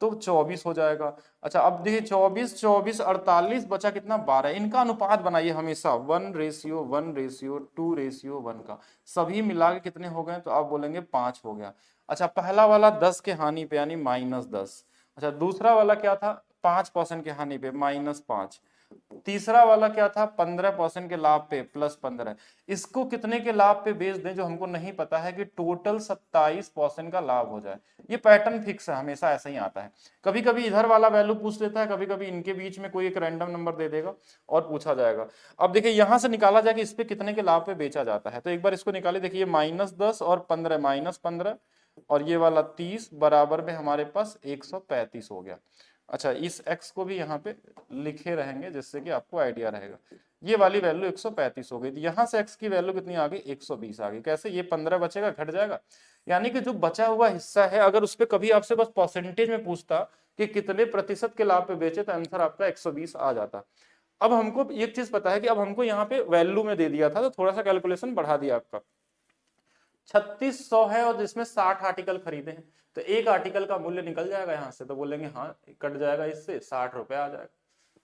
तो 24 हो जाएगा। अच्छा अब देखिए 24 24 48 बचा कितना 12। इनका अनुपात बनाइए हमेशा 1:1:2:1 का, सभी मिला के कितने हो गए तो आप बोलेंगे 5 हो गया। अच्छा पहला वाला 10 के हानि पे यानी -10। अच्छा दूसरा वाला क्या था 5% के हानि पे -5। तीसरा वाला क्या था 15% के लाभ पे +15। इसको कितने के लाभ पे बेच दें जो हमको नहीं पता है कि टोटल 27% का लाभ हो जाए। ये पैटर्न फिक्स है, हमेशा ऐसा ही आता है। कभी कभी इधर वाला वैल्यू पूछ लेता है, कभी कभी इनके बीच में कोई एक रैंडम नंबर दे देगा और पूछा जाएगा। अब देखिए यहां से निकाला जाए कि इस पे कितने के लाभ पे बेचा जाता है, तो एक बार इसको निकाले। देखिए -10 और 15 -15 और ये वाला 30 बराबर में हमारे पास 135 हो गया। अच्छा इस x को भी यहाँ पे लिखे रहेंगे जिससे कि आपको आइडिया रहेगा। ये वाली वैल्यू 135 हो गई, यहां से x की वैल्यू कितनी आ गई 120 आ गई। कैसे, ये 15 बचेगा घट जाएगा, यानी कि जो बचा हुआ हिस्सा है अगर उस पर कभी आपसे बस परसेंटेज में पूछता कि कितने प्रतिशत के लाभ पे बेचे तो आंसर आपका 120 आ जाता। अब हमको एक चीज पता है कि अब हमको यहाँ पे वैल्यू में दे दिया था तो थोड़ा सा कैलकुलेशन बढ़ा दिया आपका। 3600 है और जिसमें 60 आर्टिकल खरीदे हैं तो एक आर्टिकल का मूल्य निकल जाएगा यहाँ से, तो बोलेंगे हाँ कट जाएगा इससे 60 रुपए आ जाएगा,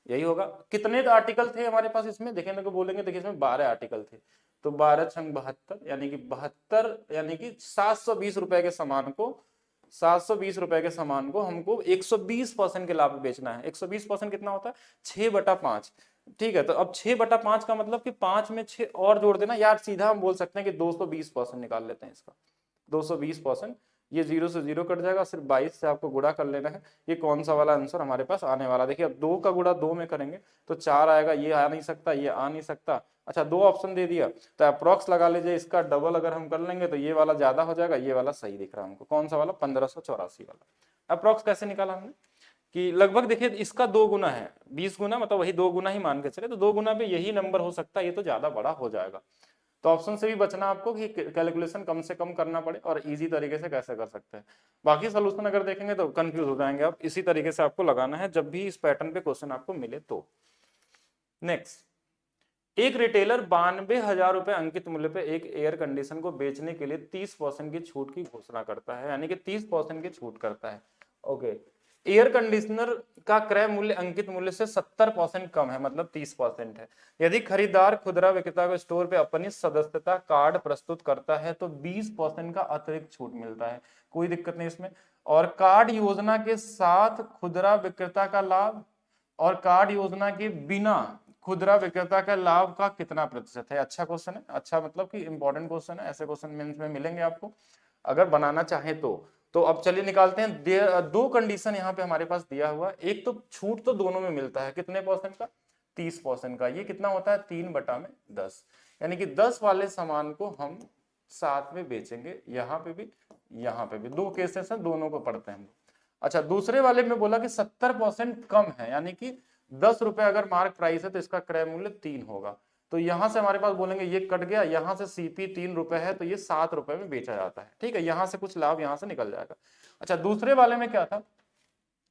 यही होगा। कितने आर्टिकल थे हमारे पास इसमें देखेंगे तो बोलेंगे देखिए इसमें 12 आर्टिकल थे, तो 12 × 72 यानी कि 72 यानी कि 720 रुपए के सामान को 720 रुपए के सामान को हमको 120% के लाभ में बेचना है। 120% कितना होता है 6/5। ठीक है, तो अब 6/5 का मतलब कि 5 में 6 और जोड़ देना यार, सीधा हम बोल सकते हैं कि 220% निकाल लेते हैं इसका। 220%, ये 0 से 0 कट जाएगा, सिर्फ 22 से आपको गुणा कर लेना है। ये कौन सा वाला आंसर हमारे पास आने वाला, देखिए अब 2 का गुणा 2 में करेंगे तो 4 आएगा, ये आ नहीं सकता, ये आ नहीं सकता। अच्छा 2 ऑप्शन दे दिया तो अप्रोक्स लगा लीजिए, इसका डबल अगर हम कर लेंगे तो ये वाला ज्यादा हो जाएगा, ये वाला सही दिख रहा है हमको, कौन सा वाला 1584 वाला। अप्रोक्स कैसे निकाला हमने कि लगभग देखिए इसका 2 गुना है, 20 गुना मतलब वही 2 गुना ही मान के चले, तो 2 गुना पे यही नंबर हो सकता है, ये तो ज्यादा बड़ा हो जाएगा। तो ऑप्शन से भी बचना आपको कि कैलकुलेशन कम से कम करना पड़े और इजी तरीके से कैसे कर सकते हैं। बाकी सोल्यूशन अगर देखेंगे तो कंफ्यूज हो जाएंगे आप, इसी तरीके से आपको लगाना है जब भी इस पैटर्न पे क्वेश्चन आपको मिले तो। नेक्स्ट, एक रिटेलर 92,000 रुपए अंकित मूल्य पे एक एयर कंडीशन को बेचने के लिए 30% की छूट की घोषणा करता है, यानी कि 30% की छूट करता है। ओके, एयर कंडीशनर का क्रय मूल्य अंकित मूल्य से 70% कम है, मतलब 30% है। यदि खरीदार खुदरा विक्रेता को स्टोर पे अपनी सदस्यता कार्ड प्रस्तुत करता है तो 20% का अतिरिक्त छूट मिलता है, कोई दिक्कत नहीं इसमें। और कार्ड योजना के साथ खुदरा विक्रेता का लाभ और कार्ड योजना के बिना खुदरा विक्रेता का लाभ का कितना प्रतिशत है। अच्छा क्वेश्चन है, अच्छा मतलब कि इंपॉर्टेंट क्वेश्चन है, ऐसे क्वेश्चन मेंस में मिलेंगे आपको अगर बनाना चाहे तो अब चलिए निकालते हैं। 2 कंडीशन यहाँ पे हमारे पास दिया हुआ, एक तो छूट तो दोनों में मिलता है, कितने परसेंट का 30% का, ये कितना होता है 3/10, यानी कि 10 वाले सामान को हम साथ में बेचेंगे, यहाँ पे भी यहाँ पे भी। 2 केसेस है, दोनों को पढ़ते हैं हम। अच्छा दूसरे वाले में बोला कि 70% कम है, यानी कि 10 रुपए अगर मार्क प्राइस है तो इसका क्रय मूल्य 3 होगा, तो यहां से हमारे पास बोलेंगे ये कट गया, यहां से सीपी 3 रुपए है तो ये 7 रुपए में बेचा जाता है। ठीक है, यहां से कुछ लाभ यहां से निकल जाएगा। अच्छा दूसरे वाले में क्या था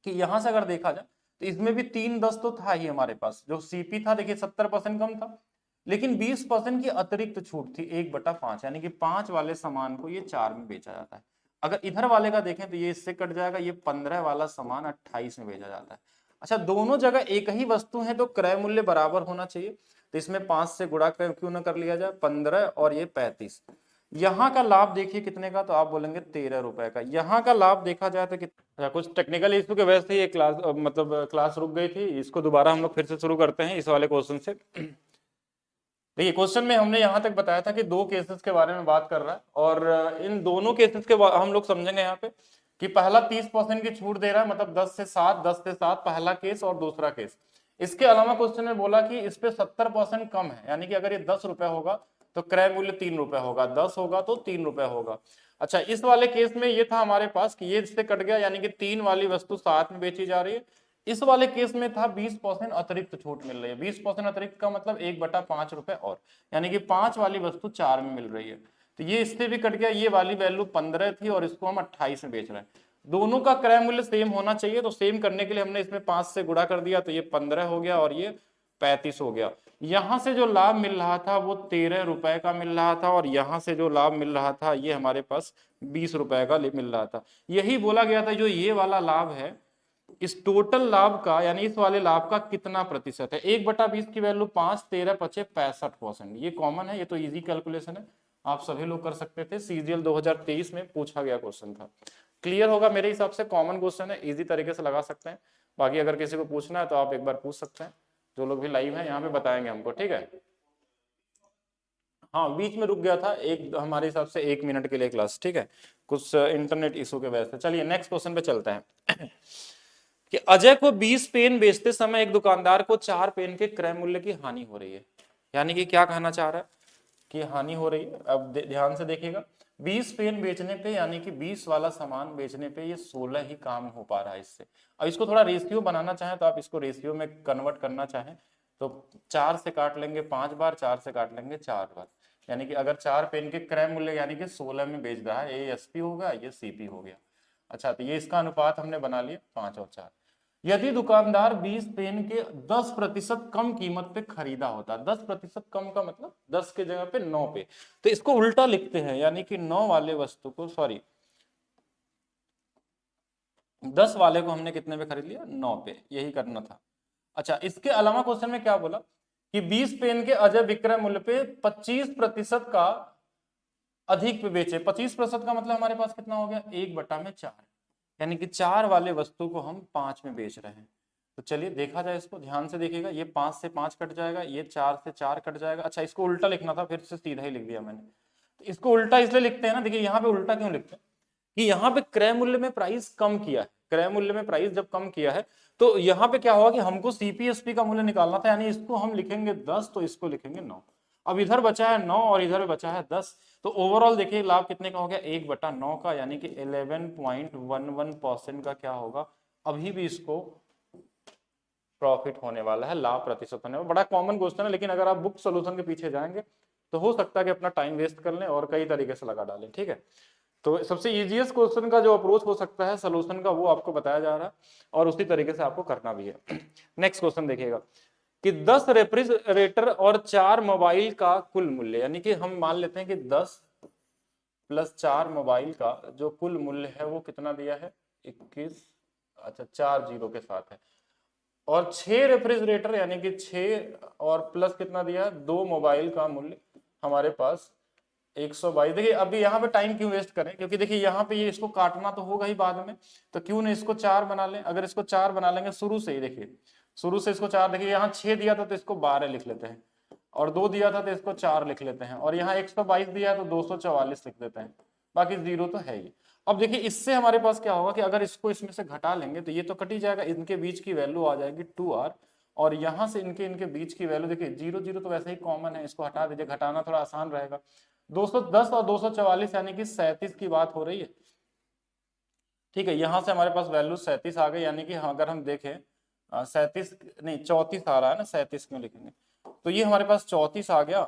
कि यहां से अगर देखा जाए तो इसमें भी 3/10 तो था ही हमारे पास, जो सीपी था देखिए 70% कम था, लेकिन 20% की अतिरिक्त छूट थी 1/5, यानी कि 5 वाले सामान को ये 4 में बेचा जाता है। अगर इधर वाले का देखें तो ये इससे कट जाएगा, ये 15 वाला सामान 28 में बेचा जाता है। अच्छा दोनों जगह एक ही वस्तु है तो क्रय मूल्य बराबर होना चाहिए, तो इसमें 5 से गुणा क्यों ना कर लिया जाए, 15 और ये 35। यहाँ का लाभ देखिए कितने का, तो आप बोलेंगे 13 रुपए का। यहाँ का लाभ देखा जाए तो कितना, कुछ टेक्निकल इशू की वजह से ये क्लास मतलब क्लास रुक गई थी, इसको दोबारा हम लोग फिर से शुरू करते हैं इस वाले क्वेश्चन से। देखिए क्वेश्चन में हमने यहाँ तक बताया था कि 2 केसेस के बारे में बात कर रहा है और इन दोनों केसेस के हम लोग समझेंगे यहाँ पे कि पहला 30% की छूट दे रहा है, मतलब 10 से 7 पहला केस और दूसरा केस। इसके अलावा क्वेश्चन में बोला कि इस पे 70% कम है, यानी कि अगर ये 10 रुपए होगा तो क्रय मूल्य 3 रुपए होगा, 10 होगा तो 3 रुपए होगा। अच्छा इस वाले केस में ये था हमारे पास कि ये इससे कट गया, यानी कि 3 वाली वस्तु साथ में बेची जा रही है। इस वाले केस में था 20% अतिरिक्त छूट मिल रही है, 20% अतिरिक्त का मतलब 1/5 रुपए और, यानी कि 5 वाली वस्तु 4 में मिल रही है, तो ये इससे भी कट गया। ये वाली वैल्यू 15 थी और इसको हम 28 में बेच रहे हैं। दोनों का क्रय मूल्य सेम होना चाहिए, तो सेम करने के लिए हमने इसमें 5 से गुणा कर दिया, तो ये 15 हो गया और ये 35 हो गया। यहां से जो लाभ मिल रहा था वो 13 रुपए का मिल रहा था और यहां से जो लाभ मिल रहा था ये हमारे पास 20 रुपए का मिल रहा था। यही बोला गया था जो ये वाला लाभ है इस टोटल लाभ का यानी इस वाले लाभ का कितना प्रतिशत है। 1/20 की वैल्यू 5, 13 पचे 65%। ये कॉमन है, ये तो इजी कैलकुलेशन है, आप सभी लोग कर सकते थे, सीजीएल 2023 में पूछा गया क्वेश्चन था। क्लियर होगा मेरे हिसाब से, कॉमन क्वेश्चन है, इजी तरीके से लगा सकते हैं। बाकी अगर किसी को पूछना है तो आप एक बार पूछ सकते हैं, जो लोग भी लाइव हैं यहाँ पे बताएंगे हमको, ठीक है। हाँ बीच में रुक गया था एक, हमारे हिसाब से 1 मिनट के लिए क्लास, ठीक है, कुछ इंटरनेट इशू के वजह से। चलिए नेक्स्ट क्वेश्चन पे चलते हैं कि अजय को 20 पेन बेचते समय एक दुकानदार को 4 पेन के क्रय मूल्य की हानि हो रही है। यानी कि क्या कहना चाह रहा है कि हानि हो रही है। अब ध्यान से देखिएगा, 20 पेन बेचने पे यानी कि 20 वाला सामान बेचने पे ये 16 ही काम हो पा रहा है इससे। अब इसको थोड़ा रेशियो बनाना चाहें तो आप इसको रेशियो में कन्वर्ट करना चाहें तो 4 से काट लेंगे 5 बार, 4 से काट लेंगे 4 बार, यानी कि अगर 4 पेन के क्रय मूल्य यानी कि 16 में बेच रहा है, ये एसपी होगा, ये सीपी हो गया। अच्छा तो ये इसका अनुपात हमने बना लिया 5 और 4। यदि दुकानदार 20 पेन के 10% कम कीमत पे खरीदा होता, 10% कम का मतलब 10 के जगह पे 9 पे, तो इसको उल्टा लिखते हैं, यानी कि 9 वाले वस्तु को, सॉरी 10 वाले को हमने कितने पे खरीद लिया, 9 पे, यही करना था। अच्छा इसके अलावा क्वेश्चन में क्या बोला कि 20 पेन के अजय विक्रय मूल्य पे 25% का अधिक पे बेचे। 25% का मतलब हमारे पास कितना हो गया, 1/4, यानी कि 4 वाले वस्तु को हम 5 में बेच रहे हैं। तो चलिए देखा जाए इसको, ध्यान से देखिएगा, ये 5 से 5 कट जाएगा, ये 4 से 4 कट जाएगा। अच्छा इसको उल्टा लिखना था, फिर से सीधा ही लिख दिया मैंने। तो इसको उल्टा इसलिए लिखते हैं ना, देखिए यहाँ पे उल्टा क्यों लिखते हैं कि यहाँ पे क्रय मूल्य में प्राइस कम किया है, क्रय मूल्य में प्राइस जब कम किया है तो यहाँ पे क्या होगा कि हमको सीपीएसपी का मूल्य निकालना था, यानी इसको हम लिखेंगे 10 तो इसको लिखेंगे 9। अब इधर बचा है 9 और इधर बचा है 10, तो ओवरऑल देखिए लाभ कितने का हो गया, 1/9 का, यानी कि 11.11% का क्या होगा, अभी भी इसको प्रॉफिट होने वाला है, लाभ प्रतिशत होने वाला। बड़ा कॉमन क्वेश्चन है, लेकिन अगर आप बुक सोल्यूशन के पीछे जाएंगे तो हो सकता है कि अपना टाइम वेस्ट कर लें और कई तरीके से लगा डालें, ठीक है। तो सबसे इजीएस्ट क्वेश्चन का जो अप्रोच हो सकता है सोल्यूशन का, वो आपको बताया जा रहा है और उसी तरीके से आपको करना भी है। नेक्स्ट क्वेश्चन देखिएगा कि 10 रेफ्रिजरेटर और 4 मोबाइल का कुल मूल्य, यानी कि हम मान लेते हैं कि 10 प्लस 4 मोबाइल का जो कुल मूल्य है वो कितना दिया है, 21, अच्छा 4 जीरो के साथ है, और 6 रेफ्रिजरेटर यानी कि 6 और प्लस कितना दिया है, 2 मोबाइल का मूल्य हमारे पास 122। देखिए अभी यहाँ पे टाइम क्यों वेस्ट करें, क्योंकि देखिए यहाँ पे ये इसको काटना तो होगा ही बाद में, तो क्यों नहीं इसको 4 बना लें। अगर इसको 4 बना लेंगे शुरू से ही, देखिए शुरू से इसको 4, देखिए यहाँ 6 दिया था तो इसको 12 लिख लेते हैं, और 2 दिया था तो इसको 4 लिख लेते हैं, और यहाँ 122 दिया है तो 244 लिख देते हैं, बाकी जीरो तो है ही। अब देखिए इससे हमारे पास क्या होगा कि अगर इसको इसमें से घटा लेंगे तो ये तो कट ही जाएगा, इनके बीच की वैल्यू आ जाएगी 2r, और यहाँ से इनके बीच की वैल्यू देखिए 0 0 तो वैसे ही कॉमन है, इसको हटा दीजिए, घटाना थोड़ा आसान रहेगा। 210 और 244 यानी कि 37 की बात हो रही है, ठीक है। यहां से हमारे पास वैल्यू 37 आ गई, यानी कि अगर हम देखें 37 नहीं 34 आ रहा है ना, 37 क्यों लिखेंगे, तो ये हमारे पास 34 आ गया।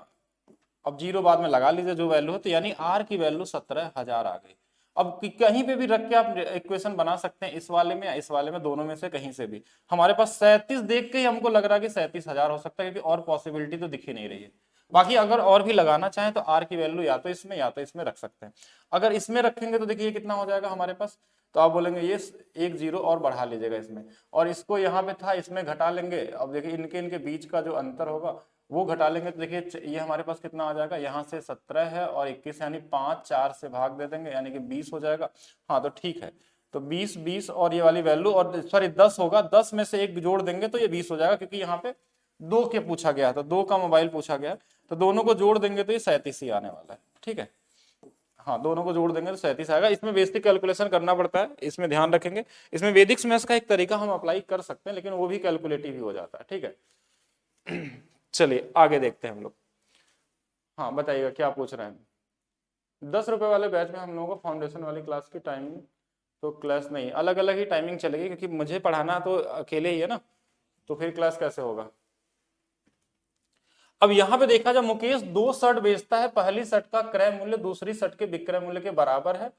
अब जीरो बाद में लगा लीजिए जो वैल्यू है, तो यानी आर की वैल्यू 17,000 आ गई। अब कहीं पे भी रख के आप इक्वेशन बना सकते हैं, इस वाले में या इस वाले में, दोनों में से कहीं से भी। हमारे पास 37 देख के ही हमको लग रहा है कि 37,000 हो सकता है, क्योंकि और पॉसिबिलिटी तो दिख ही नहीं रही है। बाकी अगर और भी लगाना चाहें तो आर की वैल्यू या तो इसमें या तो इसमें रख सकते हैं। अगर इसमें रखेंगे तो देखिए कितना हो जाएगा हमारे पास, तो आप बोलेंगे ये 1 0 और बढ़ा लीजिएगा इसमें, और इसको यहाँ पे था इसमें घटा लेंगे। अब देखिए इनके बीच का जो अंतर होगा वो घटा लेंगे, तो देखिए ये हमारे पास कितना आ जाएगा, यहाँ से 17 है और 21, यानी 5 4 से भाग दे देंगे, यानी कि 20 हो जाएगा। हाँ तो ठीक है, तो 20 20 और ये वाली वैल्यू, और सॉरी 10 होगा, 10 में से एक जोड़ देंगे तो ये 20 हो जाएगा, क्योंकि यहाँ पे 2 के पूछा गया था, 2 का मोबाइल पूछा गया, तो दोनों को जोड़ देंगे तो ये 37 ही आने वाला है, ठीक है। हाँ दोनों को जोड़ देंगे तो 37 आएगा। इसमें बेसिक कैलकुलेशन करना पड़ता है, इसमें ध्यान रखेंगे। इसमें वैदिक मैथ्स का एक तरीका हम अप्लाई कर सकते हैं, लेकिन वो भी कैलकुलेटिव ही हो जाता है, ठीक है। चलिए आगे देखते हैं हम लोग। हाँ बताइएगा क्या पूछ रहे हैं। 10 रुपए वाले बैच में हम लोगों को फाउंडेशन वाली क्लास की टाइमिंग, तो क्लास नहीं अलग अलग ही टाइमिंग चलेगी, क्योंकि मुझे पढ़ाना तो अकेले ही है ना, तो फिर क्लास कैसे होगा। अब यहाँ पे देखा जाए, मुकेश 2 शर्ट बेचता है, पहली शर्ट का क्रय मूल्य दूसरी शर्ट के विक्रय मूल्य के बराबर है।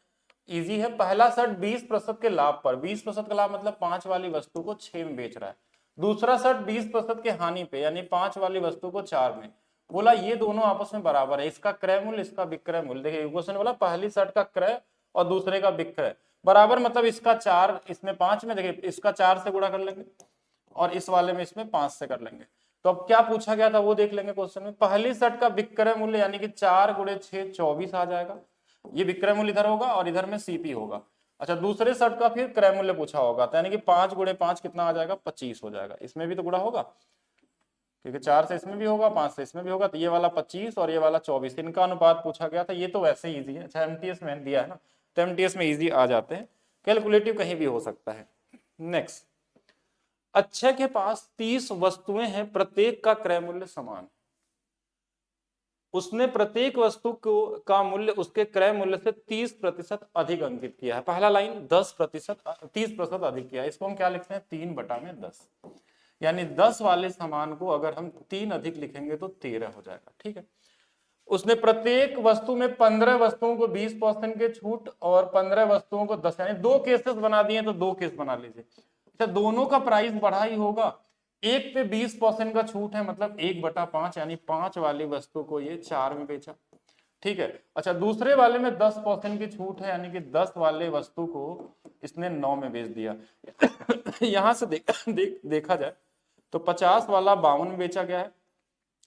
इजी है, पहला शर्ट 20% के लाभ पर, 20% का लाभ मतलब 5 वाली वस्तु को 6 में बेच रहा है, दूसरा शर्ट 20% के हानि पे, यानी 5 वाली वस्तु को 4 में। बोला ये दोनों आपस में बराबर है, इसका क्रय मूल्य इसका विक्रय मूल्य। देखिए क्वेश्चन बोला पहली शर्ट का क्रय और दूसरे का विक्रय, बराबर मतलब इसका 4 इसमें 5 में, देखिए इसका 4 से गुणा कर लेंगे और इस वाले में इसमें 5 से कर लेंगे। तो अब क्या पूछा गया था वो देख लेंगे क्वेश्चन में। पहली सेट का विक्रय मूल्य यानी कि 4 × 6 24 आ जाएगा, ये विक्रय मूल्य इधर होगा और इधर में सीपी होगा। अच्छा दूसरे सेट का फिर क्रय मूल्य पूछा होगा, तो यानी कि 5 × 5 कितना आ जाएगा 25 हो जाएगा। इसमें भी तो गुणा होगा क्योंकि 4 से इसमें भी होगा 5 से इसमें भी होगा, तो ये वाला 25 और ये वाला 24 इनका अनुपात पूछा गया था। ये तो वैसे ही इजी है। अच्छा एमटीएस में दिया है ना, तो एमटीएस में इजी आ जाते हैं, कैलकुलेटिव कहीं भी हो सकता है। नेक्स्ट, अक्षय के पास 30 वस्तुएं हैं, प्रत्येक का क्रय मूल्य समान। उसने प्रत्येक वस्तु को का मूल्य उसके क्रय मूल्य से 30% अधिक अंकित किया है। पहला लाइन 30% अधिक किया है, इसको हम क्या लिखते हैं 3/10, यानी 10 वाले सामान को अगर हम 3 अधिक लिखेंगे तो 13 हो जाएगा। ठीक है, उसने प्रत्येक वस्तु में 15 वस्तुओं को 20% के छूट और 15 वस्तुओं को 10, यानी 2 केसेस बना दिए तो 2 केस बना लीजिए। अच्छा दोनों का प्राइस बढ़ा ही होगा, एक पे 20% का छूट है मतलब 1/5, यानी 5 वाली वस्तु को ये 4 में बेचा। ठीक है, अच्छा दूसरे वाले में 10% की छूट है, यानी कि 10 वाले वस्तु को इसने 9 में बेच दिया। यहां से देखा जाए तो 50 वाला 52 में बेचा गया है,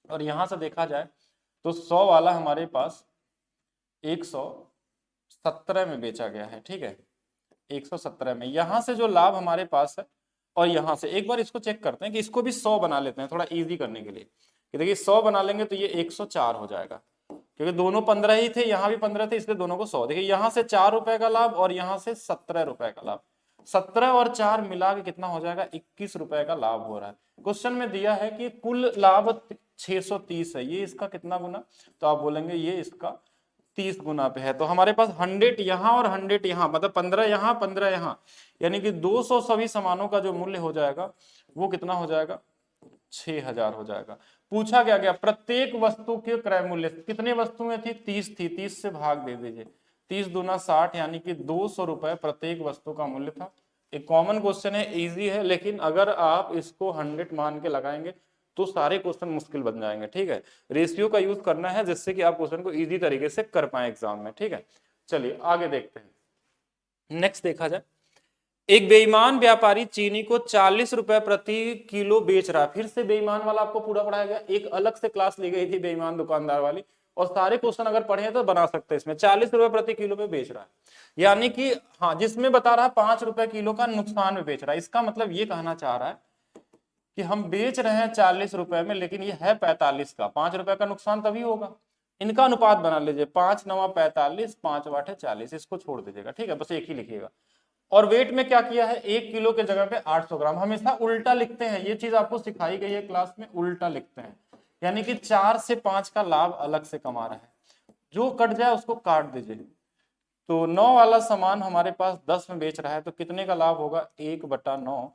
और यहां से देखा जाए तो 100 वाला हमारे पास 117 में बेचा गया है। ठीक है, 117 में। यहां से जो लाभ हमारे पास है और यहां से एक बार इसको चेक करते हैं कि इसको भी 100 बना लेते हैं थोड़ा इजी करने के लिए, कि देखिए 100 बना लेंगे तो ये 104 हो जाएगा, क्योंकि दोनों 15 ही थे, यहाँ भी 15 थे, इसलिए दोनों को 100। देखिए यहाँ से 4 रुपए का लाभ और यहाँ से 17 रुपए का लाभ, 17 और 4 मिला के कितना हो जाएगा 21 रुपए का लाभ हो रहा है। क्वेश्चन में दिया है कि कुल लाभ 630 है, ये इसका कितना गुना, तो आप बोलेंगे ये इसका 30 गुना पे है। तो हमारे पास 100 यहाँ और 100 यहाँ, मतलब 15 यहाँ 15 यहाँ, यानी कि 200 सभी सामानों का जो मूल्य हो जाएगा वो कितना हो जाएगा 6000 हो जाएगा। पूछा गया प्रत्येक वस्तु के क्रय मूल्य, कितनी वस्तुएं थी 30 थी, 30 से भाग दे दीजिए, 30 दूना 60, यानी कि 200 रुपए प्रत्येक वस्तु का मूल्य था। एक कॉमन क्वेश्चन है, इजी है, लेकिन अगर आप इसको 100 मान के लगाएंगे तो सारे क्वेश्चन मुश्किल बन जाएंगे। ठीक है, रेशियो का यूज करना है जिससे कि आप क्वेश्चन को इजी तरीके से कर पाए एग्जाम में। ठीक है, चलिए आगे देखते हैं। नेक्स्ट देखा जाए, एक बेईमान व्यापारी चीनी को 40 रुपए प्रति किलो बेच रहा है। फिर से बेईमान वाला आपको पूरा पढ़ाया गया, एक अलग से क्लास ली गई थी बेईमान दुकानदार वाली, और सारे क्वेश्चन अगर पढ़े तो बना सकते हैं इसमें। 40 रुपए प्रति किलो में बेच रहा है, यानी कि हाँ जिसमें बता रहा है 5 रुपए किलो का नुकसान में बेच रहा है। इसका मतलब ये कहना चाह रहा है कि हम बेच रहे हैं 40 रुपए में, लेकिन ये है 45 का, 5 रुपए का नुकसान तभी होगा। इनका अनुपात बना लीजिए, 5 9 45, 5 8 40, इसको छोड़ दीजिएगा। ठीक है, बस एक ही लिखिएगा। और वेट में क्या किया है, 1 किलो के जगह पे 800 ग्राम। हमेशा उल्टा लिखते हैं, ये चीज आपको सिखाई गई है क्लास में, उल्टा लिखते हैं, यानी कि 4 से 5 का लाभ अलग से कमा रहा है, जो कट जाए उसको काट दीजिए। तो 9 वाला सामान हमारे पास 10 में बेच रहा है, तो कितने का लाभ होगा 1/9,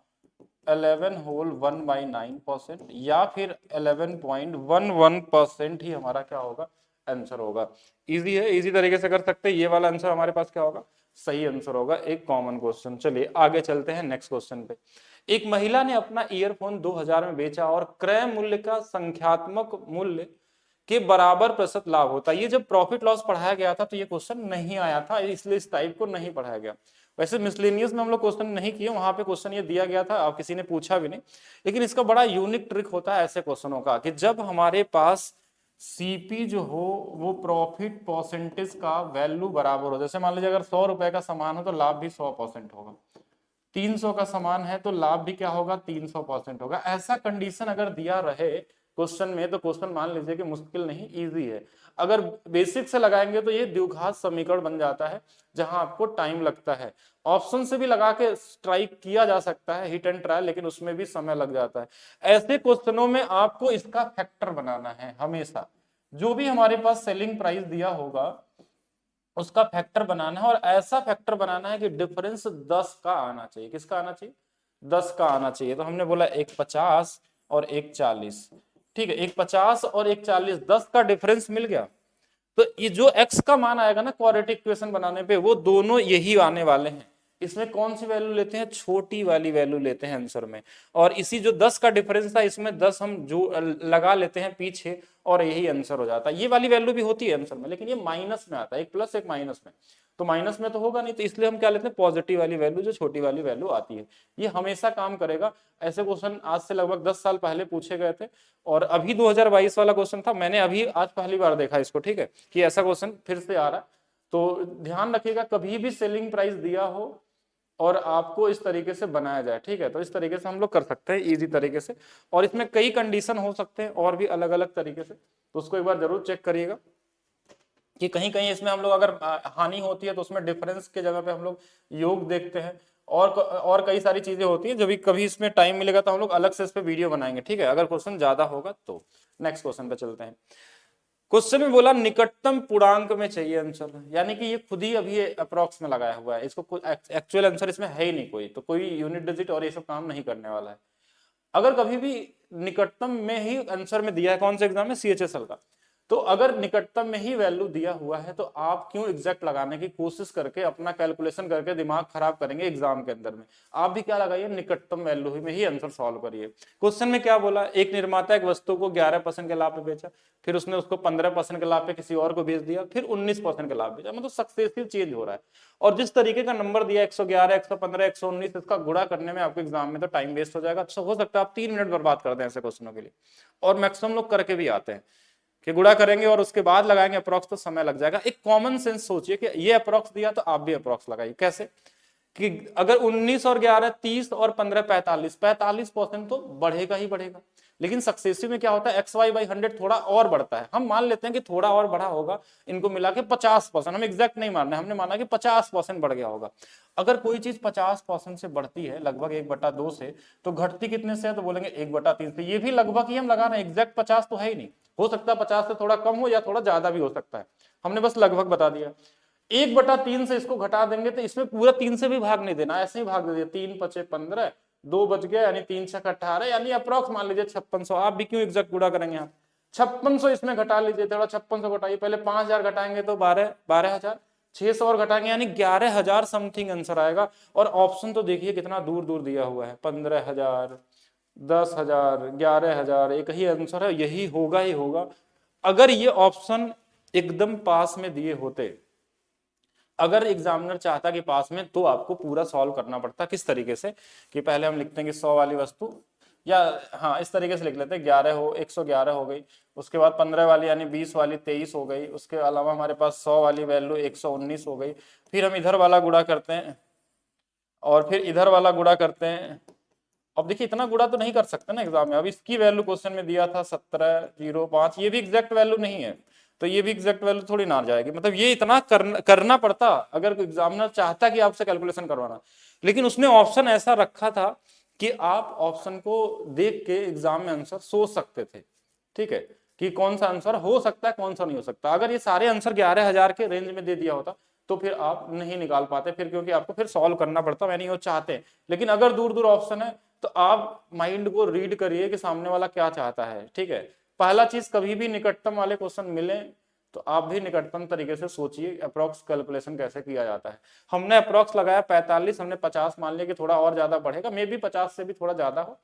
11 होल 1/9%, या फिर 11.11% ही हमारा क्या होगा आंसर होगा। इजी है, इजी तरीके से कर सकते हैं। ये वाला आंसर हमारे पास क्या होगा, सही आंसर होगा, एक कॉमन क्वेश्चन। चलिए आगे चलते हैं नेक्स्ट क्वेश्चन पे। एक महिला ने अपना ईयरफोन 2000 में बेचा और क्रय मूल्य का संख्यात्मक मूल्य के बराबर प्रतिशत लाभ होता है। ये जब प्रॉफिट लॉस पढ़ाया गया था तो ये क्वेश्चन नहीं आया था, इसलिए इस टाइप को नहीं पढ़ाया गया। वैसे मिसलेनियस में हम लोग क्वेश्चन नहीं किए, वहां पे क्वेश्चन ये दिया गया था, आप किसी ने पूछा भी नहीं, लेकिन इसका बड़ा यूनिक ट्रिक होता है ऐसे क्वेश्चनों का, कि जब हमारे पास सीपी जो हो वो प्रॉफिट परसेंटेज का वैल्यू बराबर हो। जैसे मान लीजिए अगर 100 रुपए का सामान हो तो लाभ भी 100% होगा, 300 का सामान है तो लाभ भी क्या होगा 300% होगा। ऐसा कंडीशन अगर दिया रहे क्वेश्चन में तो क्वेश्चन मान लीजिए कि मुश्किल नहीं, इजी है। अगर बेसिक से लगाएंगे तो ये द्विघात समीकरण बन जाता है, जहां आपको टाइम लगता है। ऑप्शन से भी लगा के ट्राई किया जा सकता है, हिट एंड ट्रायल, लेकिन उसमें भी समय लग जाता है। ऐसे क्वेश्चनों में आपको इसका फैक्टर बनाना है हमेशा, जो भी हमारे पास सेलिंग प्राइस दिया होगा उसका फैक्टर बनाना है, और ऐसा फैक्टर बनाना है कि डिफरेंस 10 का आना चाहिए। किसका आना चाहिए 10 का आना चाहिए। तो हमने बोला एक 50 और एक 40, ठीक है, एक 50 और एक 40, 10 का डिफरेंस मिल गया। तो ये जो x का मान आएगा ना क्वाड्रेटिक इक्वेशन बनाने पे, वो दोनों यही आने वाले हैं, इसमें कौन सी वैल्यू लेते हैं, छोटी वाली वैल्यू लेते हैं आंसर में, और इसी जो 10 का डिफरेंस था इसमें 10 हम जो लगा लेते हैं पीछे और यही आंसर हो जाता है। ये वाली वैल्यू भी होती है आंसर में, लेकिन ये माइनस में आता है, एक प्लस एक माइनस में, तो माइनस में तो होगा नहीं, तो इसलिए हम क्या लेते हैं, पॉजिटिव वाली वैल्यू, जो छोटी वाली वैल्यू आती है। ये हमेशा काम करेगा। ऐसे क्वेश्चन आज से लगभग 10 साल पहले पूछे गए थे, और अभी 2022 वाला क्वेश्चन था, मैंने अभी आज पहली बार देखा इसको, ठीक है, कि ऐसा क्वेश्चन फिर से आ रहा है। तो ध्यान रखिएगा, कभी भी सेलिंग प्राइस दिया हो और आपको इस तरीके से बनाया जाए, ठीक है, तो इस तरीके से हम लोग कर सकते हैं इजी तरीके से, और इसमें कई कंडीशन हो सकते हैं और भी अलग अलग तरीके से, तो उसको एक बार जरूर चेक करिएगा कि कहीं कहीं इसमें हम लोग अगर हानि होती है तो उसमें डिफरेंस के जगह पे हम लोग योग देखते हैं, और कई सारी चीजें होती है। जब भी कभी इसमें टाइम मिलेगा तो हम लोग अलग से इस पे वीडियो बनाएंगे, ठीक है, अगर क्वेश्चन ज्यादा होगा तो। नेक्स्ट क्वेश्चन पे चलते हैं। क्वेश्चन में बोला निकटतम पूर्णांक में चाहिए आंसर, यानी कि ये खुद ही अभी अप्रोक्स में लगाया हुआ है, इसको एक्चुअल आंसर इसमें है ही नहीं कोई, तो कोई यूनिट डिजिट और ये सब काम नहीं करने वाला है। अगर कभी भी निकटतम में ही आंसर में दिया है, कौन से एग्जाम में, सीएचएसएल का, तो अगर निकटतम में ही वैल्यू दिया हुआ है तो आप क्यों एग्जैक्ट लगाने की कोशिश करके अपना कैलकुलेशन करके दिमाग खराब करेंगे एग्जाम के अंदर में। आप भी क्या लगाइए, निकटतम वैल्यू में ही आंसर सॉल्व करिए। क्वेश्चन में क्या बोला, एक निर्माता एक वस्तु को 11% के लाभ पे बेचा, फिर उसने उसको 15% के लाभ पे किसी और को बेच दिया, फिर 19% के लाभ बेचा, मतलब सक्सेसिव चेंज हो रहा है। और जिस तरीके का नंबर दिया 111, 115, 119, इसका गुणा करने में आपको एग्जाम में तो टाइम वेस्ट हो जाएगा। अच्छा, हो सकता है आप 3 मिनट बर्बाद कर दें ऐसे क्वेश्चनों के लिए, और मैक्सिमम लोग करके भी आते हैं कि गुणा करेंगे और उसके बाद लगाएंगे अप्रोक्स, तो समय लग जाएगा। एक कॉमन सेंस सोचिए कि ये अप्रोक्स दिया तो आप भी अप्रोक्स लगाइए। कैसे कि अगर 19 और 11 30 और 15 45% तो बढ़ेगा ही बढ़ेगा, लेकिन सक्सेसिव में क्या होता है, XY/100 थोड़ा और बढ़ता है। हम मान लेते हैं कि थोड़ा और बढ़ा होगा, इनको मिला के 50%, हम एग्जैक्ट नहीं मान रहे, हमने माना कि 50% बढ़ गया होगा। अगर कोई चीज 50% से बढ़ती है लगभग 1/2 से, तो घटती कितने से है, तो बोलेंगे 1/3 से। ये भी लगभग ही हम लगा रहे हैं, एग्जैक्ट 50 तो है ही नहीं, हो सकता है 50 से थोड़ा कम हो या थोड़ा ज्यादा भी हो सकता है, हमने बस लगभग बता दिया। 1/3 से इसको घटा देंगे तो इसमें पूरा 3 से भी भाग नहीं देना, ऐसे ही भाग दे दिया, 3 × 5 = 15, 2 बच गया, यानी 3 × 6 = 18, यानी अप्रोक्स मान लीजिए 5600। आप भी क्यों एग्जैक्ट गुणा करेंगे, आप 5600 इसमें घटा लीजिए, थोड़ा 5600 घटाइए, पहले 5000 घटाएंगे तो 12000, 600 और घटाएंगे यानी 11000 समथिंग आंसर आएगा। और ऑप्शन तो देखिए कितना दूर दूर दिया हुआ है, 15000, 10000, 11000, एक ही आंसर है, यही होगा ही होगा। अगर ये ऑप्शन एकदम पास में दिए होते, अगर एग्जामिनर चाहता कि पास में, तो आपको पूरा सॉल्व करना पड़ता। किस तरीके से कि पहले हम लिखते हैं कि 100 वाली वस्तु, या हाँ इस तरीके से लिख लेते हैं, 11 हो 111 हो गई, उसके बाद 15 वाली यानी 20 वाली 23 हो गई, उसके अलावा हमारे पास 100 वाली वैल्यू 119 हो गई, फिर हम इधर वाला गुणा करते हैं और फिर इधर वाला गुणा करते हैं। अब देखिए इतना गुणा तो नहीं कर सकते ना एग्जाम में, अब इसकी वैल्यू क्वेश्चन में दिया था 1705, ये भी एग्जैक्ट वैल्यू नहीं है, तो ये भी एग्जैक्ट वैल्यू थोड़ी ना आ जाएगी, मतलब ये इतना करना पड़ता अगर एग्जामिनर चाहता कि आपसे कैलकुलेशन करवाना। लेकिन उसने ऑप्शन ऐसा रखा था कि आप ऑप्शन को देख के एग्जाम में आंसर सोच सकते थे, ठीक है, कि कौन सा आंसर हो सकता है कौन सा नहीं हो सकता। अगर ये सारे आंसर 11000 के रेंज में दे दिया होता तो फिर आप नहीं निकाल पाते, फिर क्योंकि आपको फिर सॉल्व करना पड़ता, मैं नहीं वो चाहते। लेकिन अगर दूर दूर ऑप्शन है तो आप माइंड को रीड करिए कि सामने वाला क्या चाहता है, ठीक है। पहला चीज, कभी भी निकटतम वाले क्वेश्चन मिले तो आप भी निकटतम तरीके से सोचिए अप्रोक्स कैलकुलेशन कैसे किया जाता है। हमने अप्रोक्स लगाया 45, हमने 50 मान लिया कि थोड़ा और ज्यादा बढ़ेगा, मे बी 50 से भी थोड़ा ज्यादा हो,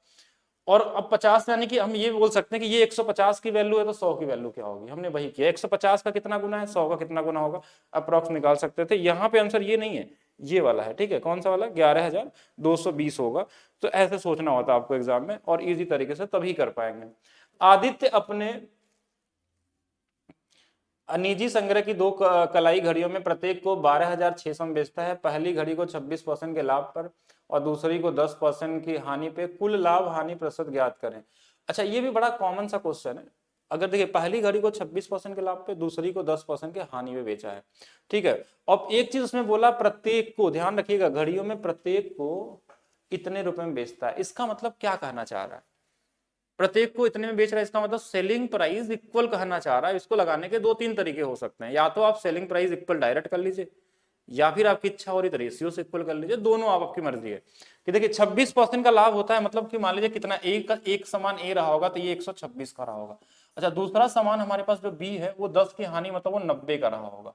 और अब 50 यानी कि हम ये बोल सकते हैं कि ये 150 की वैल्यू है तो 100 की वैल्यू क्या होगी, हमने वही किया। 150 का कितना गुना है, 100 का कितना गुना होगा, अप्रोक्स निकाल सकते थे। यहाँ पे आंसर ये नहीं है, ये वाला है, ठीक है। कौन सा वाला, 11220 होगा। तो ऐसे सोचना होता है आपको एग्जाम में, और इजी तरीके से तभी कर पाएंगे। आदित्य अपने निजी संग्रह की 2 कलाई घड़ियों में प्रत्येक को 12600 में बेचता है। पहली घड़ी को 26% के लाभ पर और दूसरी को 10% की हानि पे, कुल लाभ हानि प्रतिशत ज्ञात करें। अच्छा, ये भी बड़ा कॉमन सा क्वेश्चन है। अगर देखिए पहली घड़ी को 26% के लाभ पे, दूसरी को 10% के हानि पे बेचा है, ठीक है। अब एक चीज उसमें बोला प्रत्येक को, ध्यान रखिएगा, घड़ियों में प्रत्येक को इतने रुपए में बेचता है। इसका मतलब क्या कहना चाह रहा है, प्रत्येक को इतने में बेच रहा है, इसका मतलब सेलिंग प्राइस इक्वल कहना चाह रहा है। इसको लगाने के 2-3 तरीके हो सकते हैं, या तो आप सेलिंग प्राइस इक्वल डायरेक्ट कर लीजिए, या फिर आपकी इच्छा हो रही तो रेशियो से इक्वल कर लीजिए, दोनों आप आपकी मर्जी है। कि देखिए 26% का लाभ होता है, मतलब कि मान लीजिए कितना, एक सामान ए रहा होगा तो ये 126 का रहा होगा। अच्छा, दूसरा सामान हमारे पास जो बी है वो 10 की हानि, मतलब वो 90 का रहा होगा।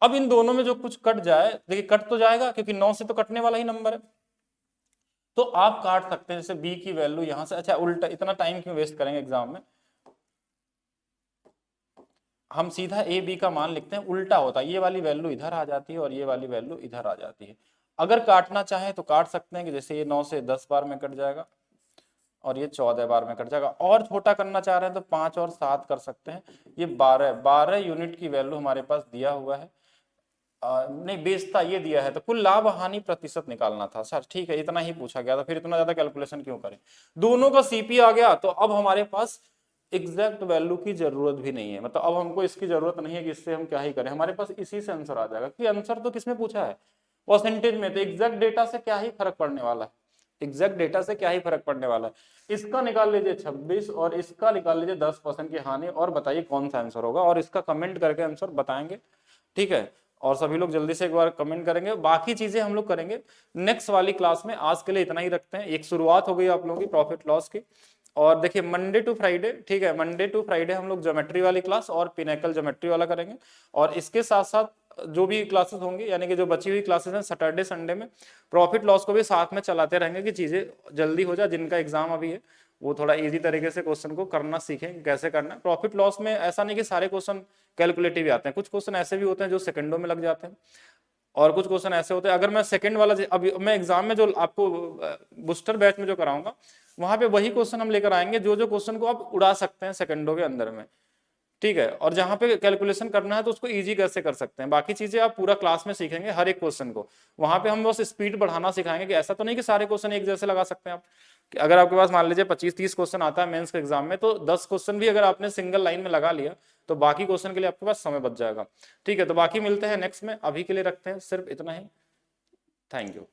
अब इन दोनों में जो कुछ कट जाए, देखिए कट तो जाएगा क्योंकि 9 से तो कटने वाला ही नंबर है, तो आप काट सकते हैं। जैसे बी की वैल्यू यहां से, अच्छा उल्टा, इतना टाइम क्यों वेस्ट करेंगे एग्जाम में, हम सीधा ए बी का मान लिखते हैं, उल्टा होता है, ये वाली वैल्यू इधर आ जाती है और ये वाली वैल्यू इधर आ जाती है। अगर काटना चाहें तो काट सकते हैं कि जैसे ये 9 से 10 बार में कट जाएगा और ये 14 बार में कट जाएगा, और छोटा करना चाह रहे हैं तो 5 और 7 कर सकते हैं। ये 12 यूनिट की वैल्यू हमारे पास दिया हुआ है, नहीं बेचता ये दिया है, तो कुल लाभ हानि प्रतिशत निकालना था सर, ठीक है इतना ही पूछा गया था, फिर इतना ज्यादा कैलकुलेशन क्यों करें। दोनों का सीपी आ गया तो अब हमारे पास एग्जैक्ट वैल्यू की जरूरत भी नहीं है, मतलब अब हमको इसकी जरूरत नहीं है कि इससे हम क्या ही करें, हमारे पास इसी से आंसर आ जाएगा, कि आंसर तो किसमें पूछा है, परसेंटेज में, तो एग्जैक्ट डेटा से क्या ही फर्क पड़ने वाला है, एग्जैक्ट डेटा से क्या ही फर्क पड़ने वाला है। इसका निकाल लीजिए 26 और इसका निकाल लीजिए 10% की हानि, और बताइए कौन सा आंसर होगा, और इसका कमेंट करके आंसर बताएंगे, ठीक है। और सभी लोग जल्दी से एक बार कमेंट करेंगे, बाकी चीजें हम लोग करेंगे नेक्स्ट वाली क्लास में। आज के लिए इतना ही रखते हैं, एक शुरुआत हो गई आप लोगों की प्रॉफिट लॉस की। और देखिए मंडे टू फ्राइडे, ठीक है, मंडे टू फ्राइडे हम लोग ज्योमेट्री वाली क्लास और पिनेकल ज्योमेट्री वाला करेंगे, और इसके साथ साथ जो भी क्लासेस होंगी, यानी कि जो बची हुई क्लासेस हैं सैटरडे संडे में प्रॉफिट लॉस को भी साथ में चलाते रहेंगे, कि चीजें जल्दी हो जाए। जिनका एग्जाम अभी है वो थोड़ा इजी तरीके से क्वेश्चन को करना सीखें, कैसे करना है। प्रॉफिट लॉस में ऐसा नहीं कि सारे क्वेश्चन कैलकुलेटिव आते हैं, कुछ क्वेश्चन ऐसे भी होते हैं जो सेकंडों में लग जाते हैं, और कुछ क्वेश्चन ऐसे होते हैं, अगर मैं सेकंड वाला, अभी मैं एग्जाम में जो आपको बूस्टर बैच में जो कराऊंगा वहां पे वही क्वेश्चन हम लेकर आएंगे, जो जो क्वेश्चन को आप उड़ा सकते हैं सेकंडों के अंदर में, ठीक है। और जहां पे कैलकुलेशन करना है तो उसको इजी कैसे कर सकते हैं, बाकी चीजें आप पूरा क्लास में सीखेंगे हर एक क्वेश्चन को। वहां पे हम बस स्पीड बढ़ाना सिखाएंगे, कि ऐसा तो नहीं कि सारे क्वेश्चन एक जैसे लगा सकते हैं आप, कि अगर आपके पास मान लीजिए 25-30 क्वेश्चन आता है मेंस के एग्जाम में, तो 10 क्वेश्चन भी अगर आपने सिंगल लाइन में लगा लिया तो बाकी क्वेश्चन के लिए आपके पास समय बच जाएगा, ठीक है। तो बाकी मिलते हैं नेक्स्ट में, अभी के लिए रखते हैं सिर्फ इतना ही, थैंक यू।